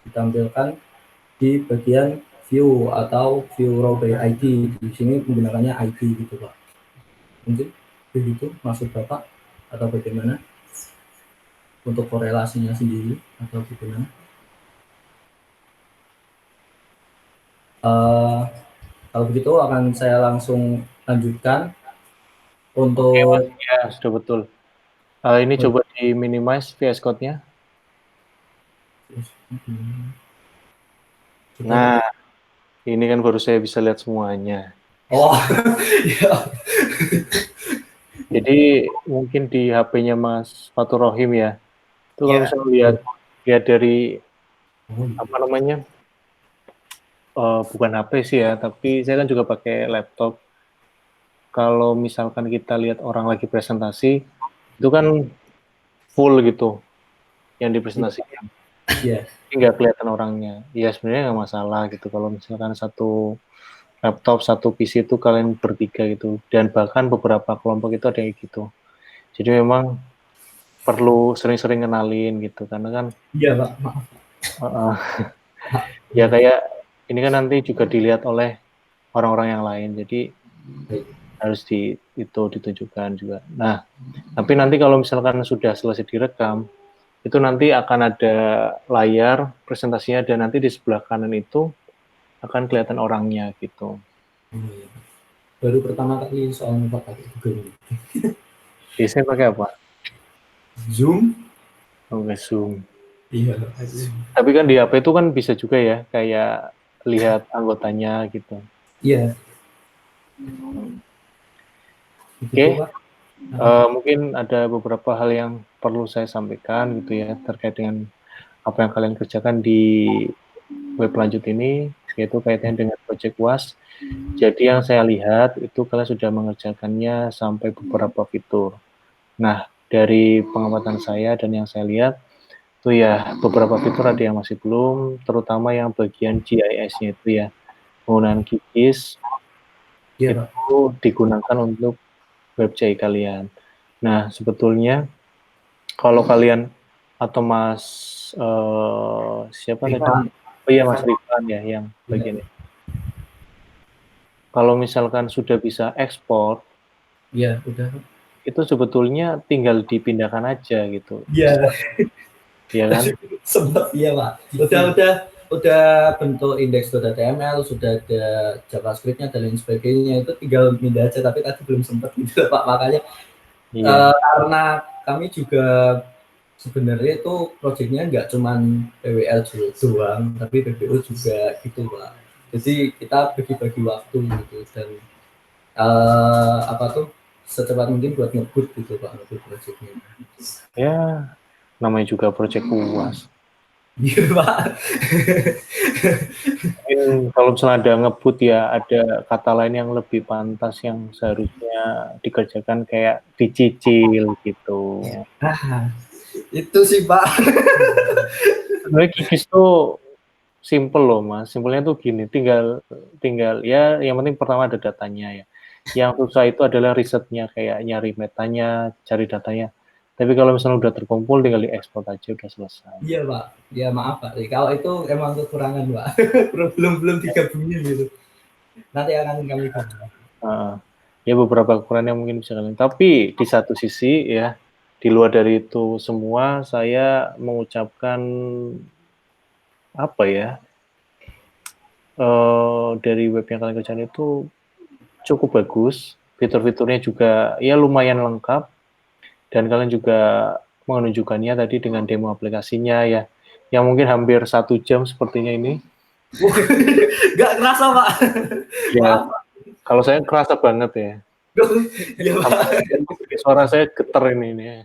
Ditampilkan di bagian view atau view row by ID. Di sini menggunakannya ID gitu Pak. Mungkin begitu maksud Bapak atau bagaimana untuk korelasinya sendiri atau bagaimana? Eh, Kalau begitu akan saya langsung lanjutkan Oke Mas, untuk ya sudah betul. Ini coba di minimize VS Code-nya. Nah, ini kan baru saya bisa lihat semuanya. oh ya. Jadi mungkin di HP-nya Mas Fatur Rohim ya. Itu kalau Ya. misalnya lihat dari apa namanya, bukan HP sih ya, tapi saya kan juga pakai laptop. Kalau misalkan kita lihat orang lagi presentasi, itu kan full gitu yang dipresentasikan. Iya. Nggak kelihatan orangnya. Ya sebenarnya nggak masalah gitu. Kalau misalkan satu laptop, satu PC itu kalian bertiga gitu. Dan bahkan beberapa kelompok itu ada yang gitu. Jadi memang perlu sering-sering kenalin gitu. Karena kan Iya Pak, maaf. uh, ya kayak ini kan nanti juga dilihat oleh orang-orang yang lain. Jadi harus itu ditunjukkan juga. Nah, tapi nanti kalau misalkan sudah selesai direkam, itu nanti akan ada layar presentasinya dan nanti di sebelah kanan itu akan kelihatan orangnya gitu. Baru pertama kali soalnya Pak pakai Google Meet. Biasanya pakai apa? Zoom. Oke, Zoom. Iya. Tapi kan di HP itu kan bisa juga ya, kayak lihat anggotanya gitu. Iya. Oke, Pak. mungkin ada beberapa hal yang perlu saya sampaikan gitu ya, terkait dengan apa yang kalian kerjakan di web lanjut ini, yaitu kaitannya dengan project UAS. Jadi yang saya lihat itu kalian sudah mengerjakannya sampai beberapa fitur. Nah, dari pengamatan saya dan yang saya lihat, itu ya beberapa fitur ada yang masih belum, terutama yang bagian GIS-nya itu ya, penggunaan QGIS Iya Pak. itu digunakan untuk WebGI kalian. Nah, sebetulnya kalau kalian atau Mas siapa tadi? Rifan. Oh iya Mas Rifan ya yang bagian ini. Kalau misalkan sudah bisa ekspor, Iya, udah. itu sebetulnya tinggal dipindahkan aja gitu. Iya. Ya kan? Sempat iya Pak. Udah bentuk index.html, sudah ada JavaScript-nya dan lain sebagainya, itu tinggal pindah aja, tapi tadi belum sempat gitu Pak. Makanya Iya. karena kami juga sebenarnya itu proyeknya nggak cuman PWL doang, tapi PBO juga gitu Pak. Jadi kita bagi-bagi waktu gitu, dan apa tuh secepat mungkin buat ngebut gitu Pak, ngebut proyeknya. Ya, namanya juga project UAS. Iya Pak. Mungkin kalau misalnya ada ngebut ya ada kata lain yang lebih pantas yang seharusnya dikerjakan kayak dicicil gitu. Nah, itu sih Pak. Sebenarnya kikis tuh simple loh Mas. Simpelnya tuh gini, tinggal ya yang penting pertama ada datanya ya. Yang susah itu adalah risetnya kayak nyari metanya, cari datanya. Tapi kalau misalnya udah terkumpul tinggal diekspor aja udah selesai. Iya Pak. Ya maaf Pak. Kalau itu emang kekurangan Pak. belum digabungin gitu. Nanti akan kami gabung. Ya beberapa kekurangan yang mungkin bisa kalian. Tapi di satu sisi ya, di luar dari itu semua, saya mengucapkan apa ya, dari web yang kalian kerjakan itu cukup bagus. Fitur-fiturnya juga ya lumayan lengkap. Dan kalian juga menunjukkannya tadi dengan demo aplikasinya ya, yang mungkin hampir 1 jam sepertinya ini. Gak kerasa Pak. Ya, kalau saya kerasa banget ya. Iya Pak. Suara saya getar ini.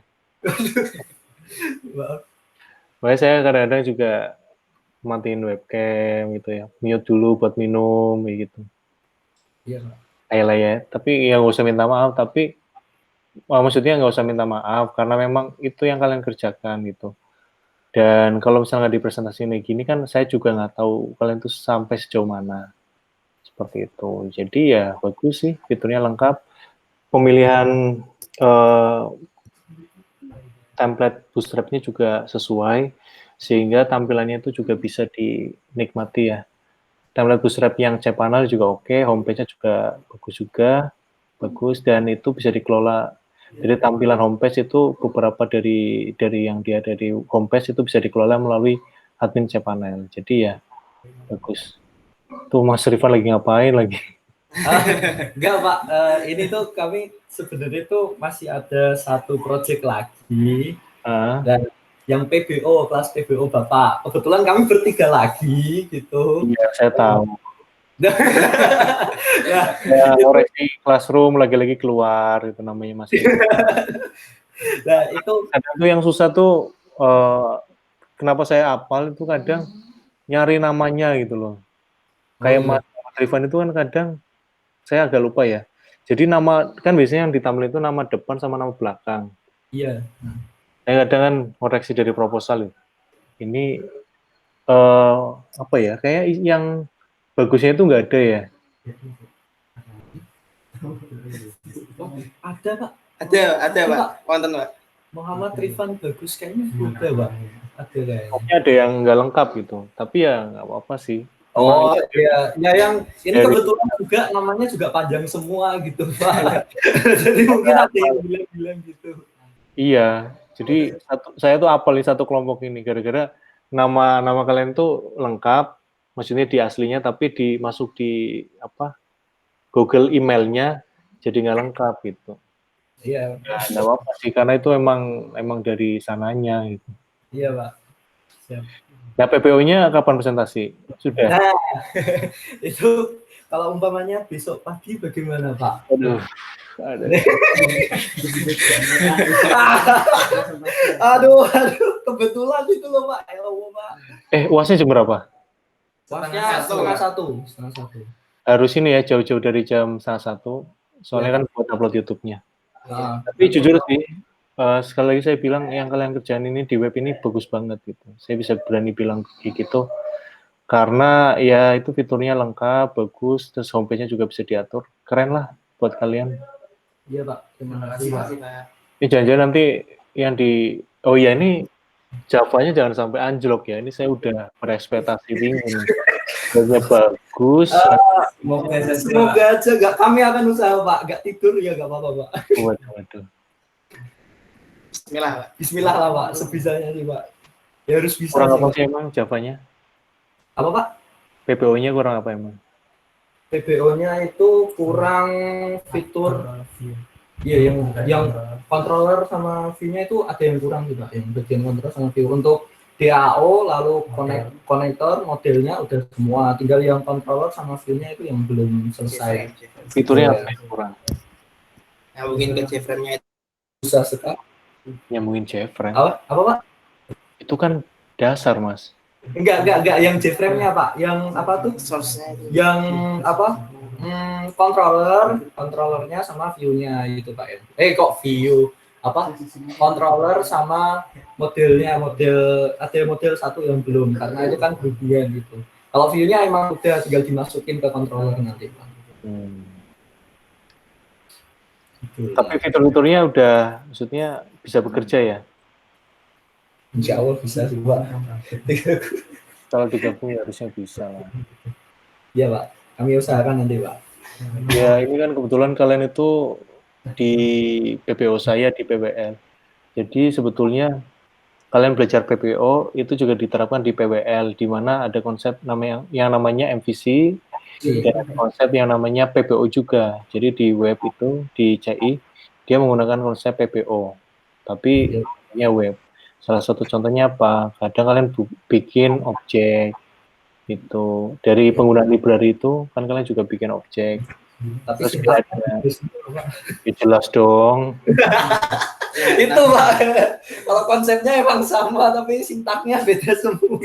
Makanya saya kadang-kadang juga matiin webcam gitu ya, mute dulu buat minum gitu. Iya Pak. Ayolah ya, tapi ya nggak usah minta maaf, tapi maksudnya nggak usah minta maaf karena memang itu yang kalian kerjakan gitu. Dan kalau misalnya di presentasi kayak gini kan saya juga nggak tahu kalian tuh sampai sejauh mana. Seperti itu. Jadi ya bagus sih, fiturnya lengkap. Pemilihan template bootstrap-nya juga sesuai. sehingga tampilannya itu juga bisa dinikmati ya. Tampilan Bootstrap yang cPanel juga oke, homepage-nya juga bagus, dan itu bisa dikelola. Jadi tampilan homepage itu beberapa dari yang dia ada di homepage itu bisa dikelola melalui admin cPanel. Jadi ya bagus. Tuh Mas Rifan lagi ngapain lagi? Enggak Pak, ini tuh kami sebenarnya tuh masih ada satu project lagi dan yang PBO, kelas PBO Bapak. Kebetulan kami bertiga lagi gitu. Iya, saya tahu. Ya, Ya, koreksi Classroom lagi-lagi keluar itu namanya masih. nah itu Kadang tuh yang susah tuh kenapa saya hafal itu kadang nyari namanya gitu loh. Kayak iya. Mas Rifan itu kan kadang saya agak lupa ya. Jadi nama kan biasanya yang ditampilin itu nama depan sama nama belakang. Iya. Saya kadang kan koreksi dari proposal ya. Ini apa ya? Kayak yang bagusnya itu nggak ada ya. Ada Pak, Ada Pak, konten Pak. Muhammad Rifan bagus kayaknya ada Pak. Ada kayaknya. Pokoknya ada yang nggak lengkap gitu. Tapi ya nggak apa-apa sih. Oh iya, ya yang ini Dari- kebetulan juga namanya juga panjang semua gitu Pak. Jadi mungkin ada yang bilang-bilang gitu. Iya, jadi saya tuh apal nih satu kelompok ini gara-gara nama kalian tuh lengkap, maksudnya di aslinya tapi dimasuk di apa Google emailnya jadi nggak lengkap gitu. Iya, Nggak apa-apa sih karena itu emang dari sananya gitu. iya Pak. Siap. Nah PPO-nya kapan presentasi? Sudah. Nah, itu kalau umpamanya besok pagi bagaimana Pak? Aduh, ada. aduh, kebetulan itu loh Pak. Ya Allah Pak. UASnya jam berapa? Waktunya setengah satu. Harus ini ya jauh-jauh dari jam 1:30, soalnya kan buat upload YouTube-nya. Nah, Tapi jujur sih, sekali lagi saya bilang yang kalian kerjain ini di web ini bagus banget gitu. Saya bisa berani bilang kayak gitu karena ya itu fiturnya lengkap, bagus, terus homepage-nya juga bisa diatur. Keren lah buat kalian. iya Pak. Terima kasih Pak. Ini jangan-jangan nanti yang oh ya ini Java-nya jangan sampai anjlok ya. Ini saya udah berekspektasi tinggi. Webnya bagus. Semoga aja nggak, kami akan usaha Pak, nggak tidur ya nggak apa-apa Pak. Waduh. Bismillah Pak. Bismillah lah Pak, sebisanya sih Pak. Ya harus bisa. Kurang sih, apa Pak. sih emang Java-nya? Apa Pak? PPO-nya kurang apa emang? PBO-nya itu kurang fitur. Iya yang controller sama view-nya itu ada yang kurang juga, yang bagian controller sama view. Untuk DAO lalu konektor modelnya udah semua, tinggal yang controller sama view-nya itu yang belum selesai. Fiturnya Iya. apa yang kurang? Nah, mungkin ke Jframe-nya itu Susah sekali. Nyambungin JFrame. Apa Pak? Itu kan dasar, Mas. Enggak yang JFrame-nya Pak, yang apa tuh? source-nya itu. Yang apa? Controllernya sama view-nya itu Pak ya. Kok view? Apa? Controller sama modelnya, ada model satu yang belum karena itu kan berlebihan gitu. Kalau view-nya emang udah tinggal dimasukin ke controller nanti Pak. Gitu. Tapi fitur-fiturnya udah, maksudnya bisa bekerja ya? Insya Allah bisa sih Pak. Kalau digabung ya harusnya bisa lah. Iya Pak, kami usahakan nanti Pak. Ya ini kan kebetulan kalian itu di PPO saya di PWL. Jadi sebetulnya kalian belajar PPO itu juga diterapkan di PWL, di mana ada konsep yang namanya MVC dan ada konsep yang namanya PPO juga. Jadi di web itu di CI dia menggunakan konsep PPO, tapi ya web. Salah satu contohnya apa? Kadang kalian bikin objek itu dari penggunaan library itu kan kalian juga bikin objek. Tapi Terus sintaknya ya jelas dong. itu Pak. Kalau konsepnya emang sama tapi sintaknya beda semua.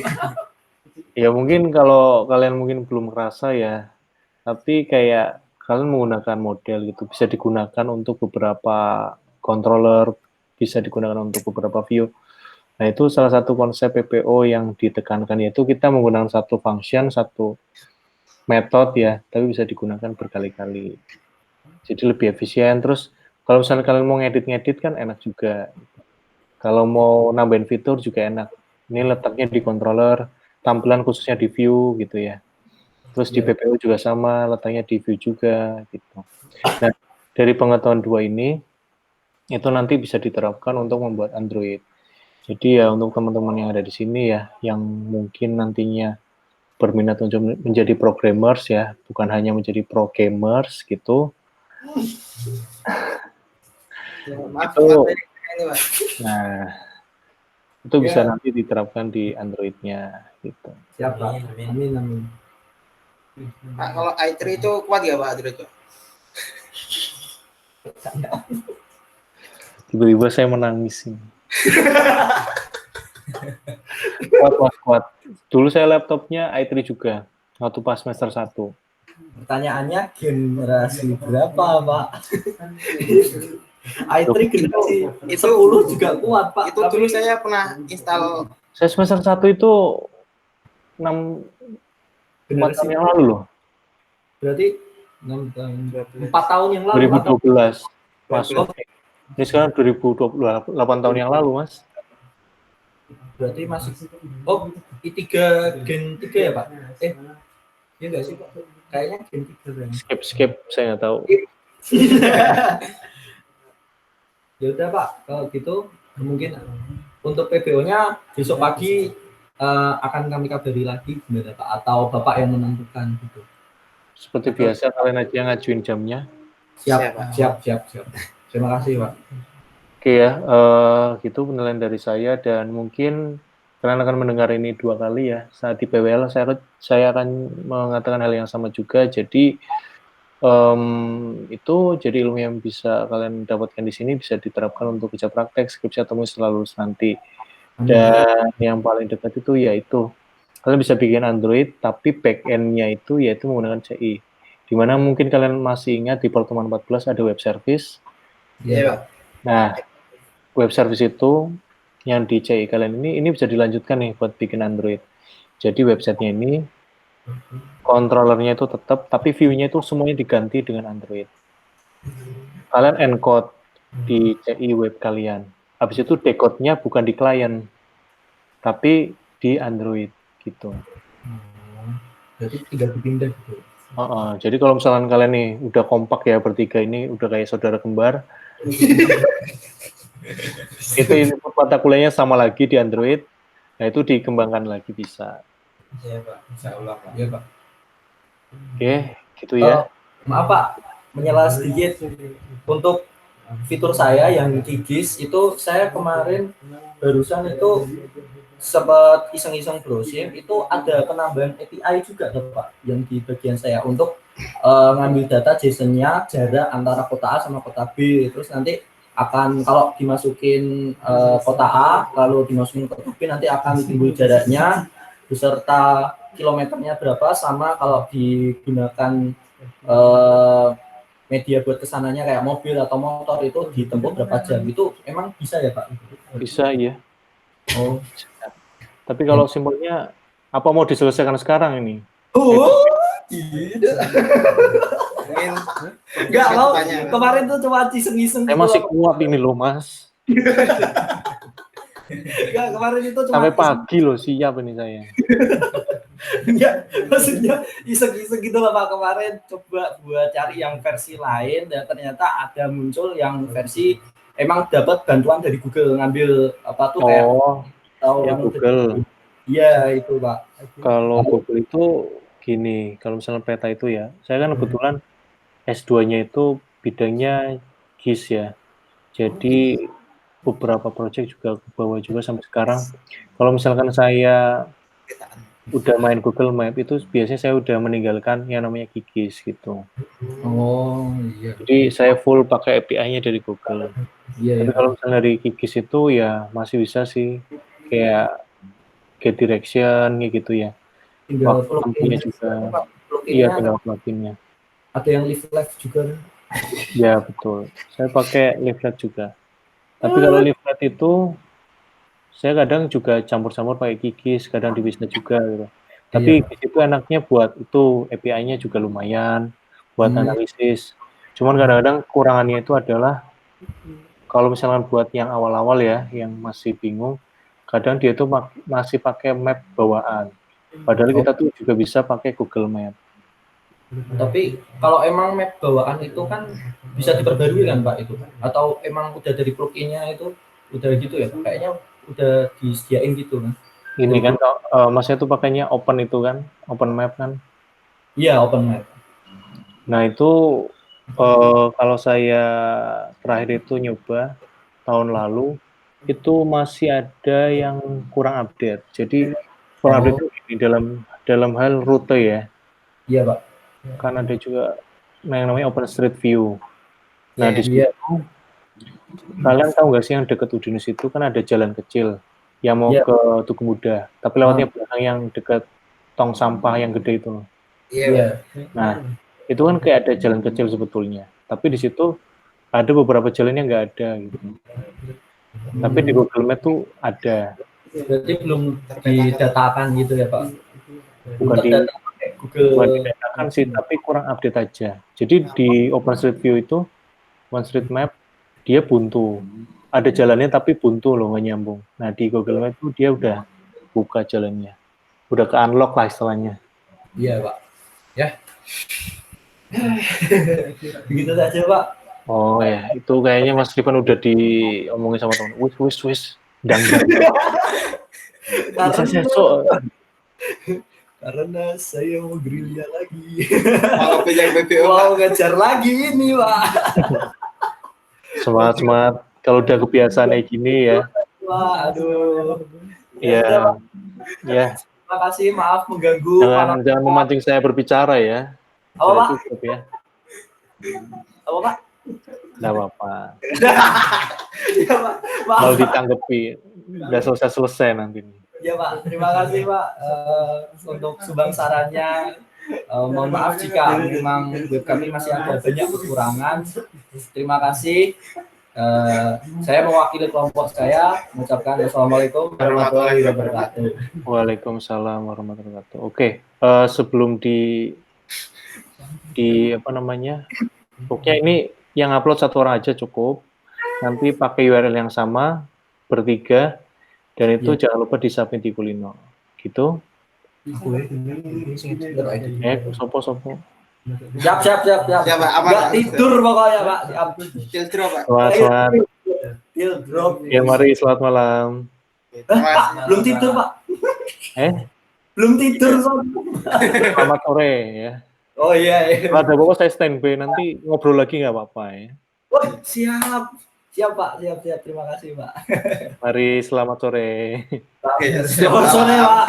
Ya mungkin kalau kalian mungkin belum merasa ya, tapi kayak kalian menggunakan model gitu bisa digunakan untuk beberapa controller, bisa digunakan untuk beberapa view. Nah itu salah satu konsep PPO yang ditekankan, yaitu kita menggunakan satu function, satu metode ya, tapi bisa digunakan berkali-kali. Jadi lebih efisien. Terus kalau misalnya kalian mau ngedit kan enak juga. Kalau mau nambahin fitur juga enak. Ini letaknya di controller, tampilan khususnya di view gitu ya. Terus di Iya. PPU juga sama, letaknya di view juga gitu. Nah, dari pengetahuan dua ini, itu nanti bisa diterapkan untuk membuat Android. Jadi ya untuk teman-teman yang ada di sini ya, yang mungkin nantinya berminat untuk menjadi programmers ya, bukan hanya menjadi pro gamers gitu. Maaf, Itu, ini Pak. nah, itu bisa nanti diterapkan di Android-nya gitu. Siap, Pak. Amin, amin. Pak, kalau i3 itu kuat ya Pak Android Pak? Tiba-tiba saya menangis ini. Kuat. Dulu saya laptopnya i3 juga, waktu pas semester 1. Pertanyaannya generasi berapa, Pak? i3 generasi 10 juga kuat, Pak. Itu dulu saya pernah install. Saya semester 1 itu 4 tahun yang lalu loh. Berarti 4 tahun yang lalu. 2012 masuk. Ini sekarang 2028 tahun yang lalu, Mas. Berarti masih i3 gen 3 ya, Pak? Iya enggak sih, Pak? Kayaknya gen 3 kan. Skip, saya nggak tahu. Ya udah, Pak, kalau gitu mungkin untuk PBO-nya besok pagi akan kami kabari lagi gimana, Pak, atau Bapak yang menentukan gitu. Seperti biasa kalian aja ngajuin jamnya. Siap. Terima kasih, Pak. Oke ya, gitu penilaian dari saya, dan mungkin kalian akan mendengar ini 2 kali ya. Saat di PWL saya akan mengatakan hal yang sama juga. Jadi itu jadi ilmu yang bisa kalian dapatkan di sini bisa diterapkan untuk kerja praktek, skripsi atau setelah lulus nanti. Dan yang paling dekat itu yaitu kalian bisa bikin Android, tapi back-end-nya itu yaitu menggunakan CI. Dimana mungkin kalian masih ingat di pertemuan 14 ada web service. Iya Pak. Nah, web service itu yang di CI kalian ini bisa dilanjutkan nih buat bikin Android. Jadi websitenya ini, controllernya itu tetap, tapi view-nya itu semuanya diganti dengan Android. Kalian encode di CI web kalian. Habis itu decode-nya bukan di klien, tapi di Android gitu. Berarti tinggal dipindah gitu. Jadi kalau misalkan kalian nih udah kompak ya bertiga ini, udah kayak saudara kembar, itu mata kuliahnya sama lagi di Android, nah itu dikembangkan lagi bisa. Iya Pak, insya Allah Pak. Iya, Pak. Oke, gitu ya. Maaf, Pak, menyela sedikit untuk fitur saya yang Gigis itu. Saya kemarin barusan itu sempat iseng-iseng browsing, itu ada penambahan API juga tuh, Pak, yang di bagian saya untuk ngambil data JSON-nya jarak antara kota A sama kota B. Terus nanti akan kalau dimasukin kota A lalu dimasukin kota B nanti akan timbul jaraknya beserta kilometernya berapa, sama kalau digunakan media buat kesananya kayak mobil atau motor itu ditempuh berapa jam. Itu emang bisa ya, Pak? Bisa ya. Oh. Tapi kalau simpelnya apa mau diselesaikan sekarang ini? Tidak. Enggak mau. Kemarin tuh cuma iseng-iseng. Saya masih kuat ini loh, Mas. Enggak, kemarin itu cuma sampai pagi loh, siap ini saya. Enggak, maksudnya iseng-iseng gitu lah, Pak. Kemarin coba buat cari yang versi lain dan ternyata ada muncul yang versi emang dapat bantuan dari Google, ngambil apa tuh kayak ya Google. Iya, itu, Pak. Kalau Google itu gini, kalau misalnya peta itu ya, saya kan kebetulan S2-nya itu bidangnya GIS ya. Jadi beberapa project juga ke bawah juga sampai sekarang. Kalau misalkan saya udah main Google Map itu biasanya saya udah meninggalkan yang namanya GIS gitu. Oh, iya. Jadi saya full pakai API-nya dari Google. Iya. Tapi kalau misalnya dari GIS itu ya masih bisa sih kayak get direction gitu ya. Tinggal plugin juga. Iya, tinggal pluginnya. Ada yang leaflet juga. Ya, betul. Saya pakai leaflet juga. Tapi kalau leaflet itu saya kadang juga campur-campur pakai GIS, kadang di Wisna juga gitu. Tapi itu enaknya buat itu API-nya juga lumayan buat analisis. Cuman kadang-kadang kurangannya itu adalah kalau misalkan buat yang awal-awal ya, yang masih bingung, kadang dia tuh masih pakai map bawaan. Padahal kita tuh juga bisa pakai Google Map. Tapi kalau emang map bawaan itu kan bisa diperbarui kan Pak itu? Atau emang udah dari plugin-nya itu udah gitu ya? Kayaknya udah disediain gitu kan? Ini kan masnya tuh pakainya open itu kan, open map kan. Iya, open map. Nah itu kalau saya terakhir itu nyoba tahun lalu itu masih ada yang kurang update. Jadi kurang update itu di dalam hal rute ya. Iya Pak. Kan ada juga yang namanya Open Street View. Nah di situ kalian tahu nggak sih yang dekat Udinus itu kan ada jalan kecil yang mau ke Tugu Muda, tapi lewatnya belakang yang dekat tong sampah yang gede itu. Iya. Nah itu kan kayak ada jalan kecil sebetulnya, tapi di situ ada beberapa jalan yang nggak ada gitu. Tapi di Google Map tuh ada. Berarti belum didatakan gitu ya Pak? Bukan didatakan sih, tapi kurang update aja. Jadi di OpenStreetView itu, OpenStreetMap, dia buntu. Ada jalannya tapi buntu loh, nggak nyambung. Nah di Google Map itu dia udah buka jalannya. Udah ke-unlock lah istilahnya. Iya Pak. Ya. Begitu saja Pak. Oh ya, itu kayaknya Mas Rifan udah diomongin sama teman. Wis, dang. Karena saya mau gerilya lagi. Mau pegang BPO. Mau ngejar lagi ini Pak. Semangat. Kalau udah kebiasaan kayak gini ya. Wah, aduh. Ya. Terima kasih, maaf mengganggu. Jangan memancing saya berbicara ya. Apa Pak? Cukup ya. Apa Pak? Nggak apa-apa. Ya Pak. Maaf. Kalau ditanggapi, nggak selesai nanti. Ya Pak, terima kasih Pak untuk sumbang sarannya. Mohon maaf jika memang web kami masih ada banyak kekurangan. Terima kasih. Saya mewakili kelompok saya mengucapkan assalamualaikum warahmatullahi wabarakatuh. Waalaikumsalam warahmatullahi wabarakatuh. Oke, sebelum di apa namanya? Pokoknya ini yang upload satu orang aja cukup. Nanti pakai URL yang sama bertiga dan itu jangan lupa di-submit di Kulino. Gitu. Sopo. Siap. Nggak tidur pokoknya Pak. Tidur Pak. Selamat. Tidur. Ya mari selamat malam. Belum tidur Pak. Belum tidur. Selamat sore ya. Oh iya. Kalau ada apa-apa saya standby, nanti ngobrol lagi nggak apa-apa ya. Oh, siap Pak. Siap. Terima kasih Pak. Mari selamat sore. Selamat sore Pak.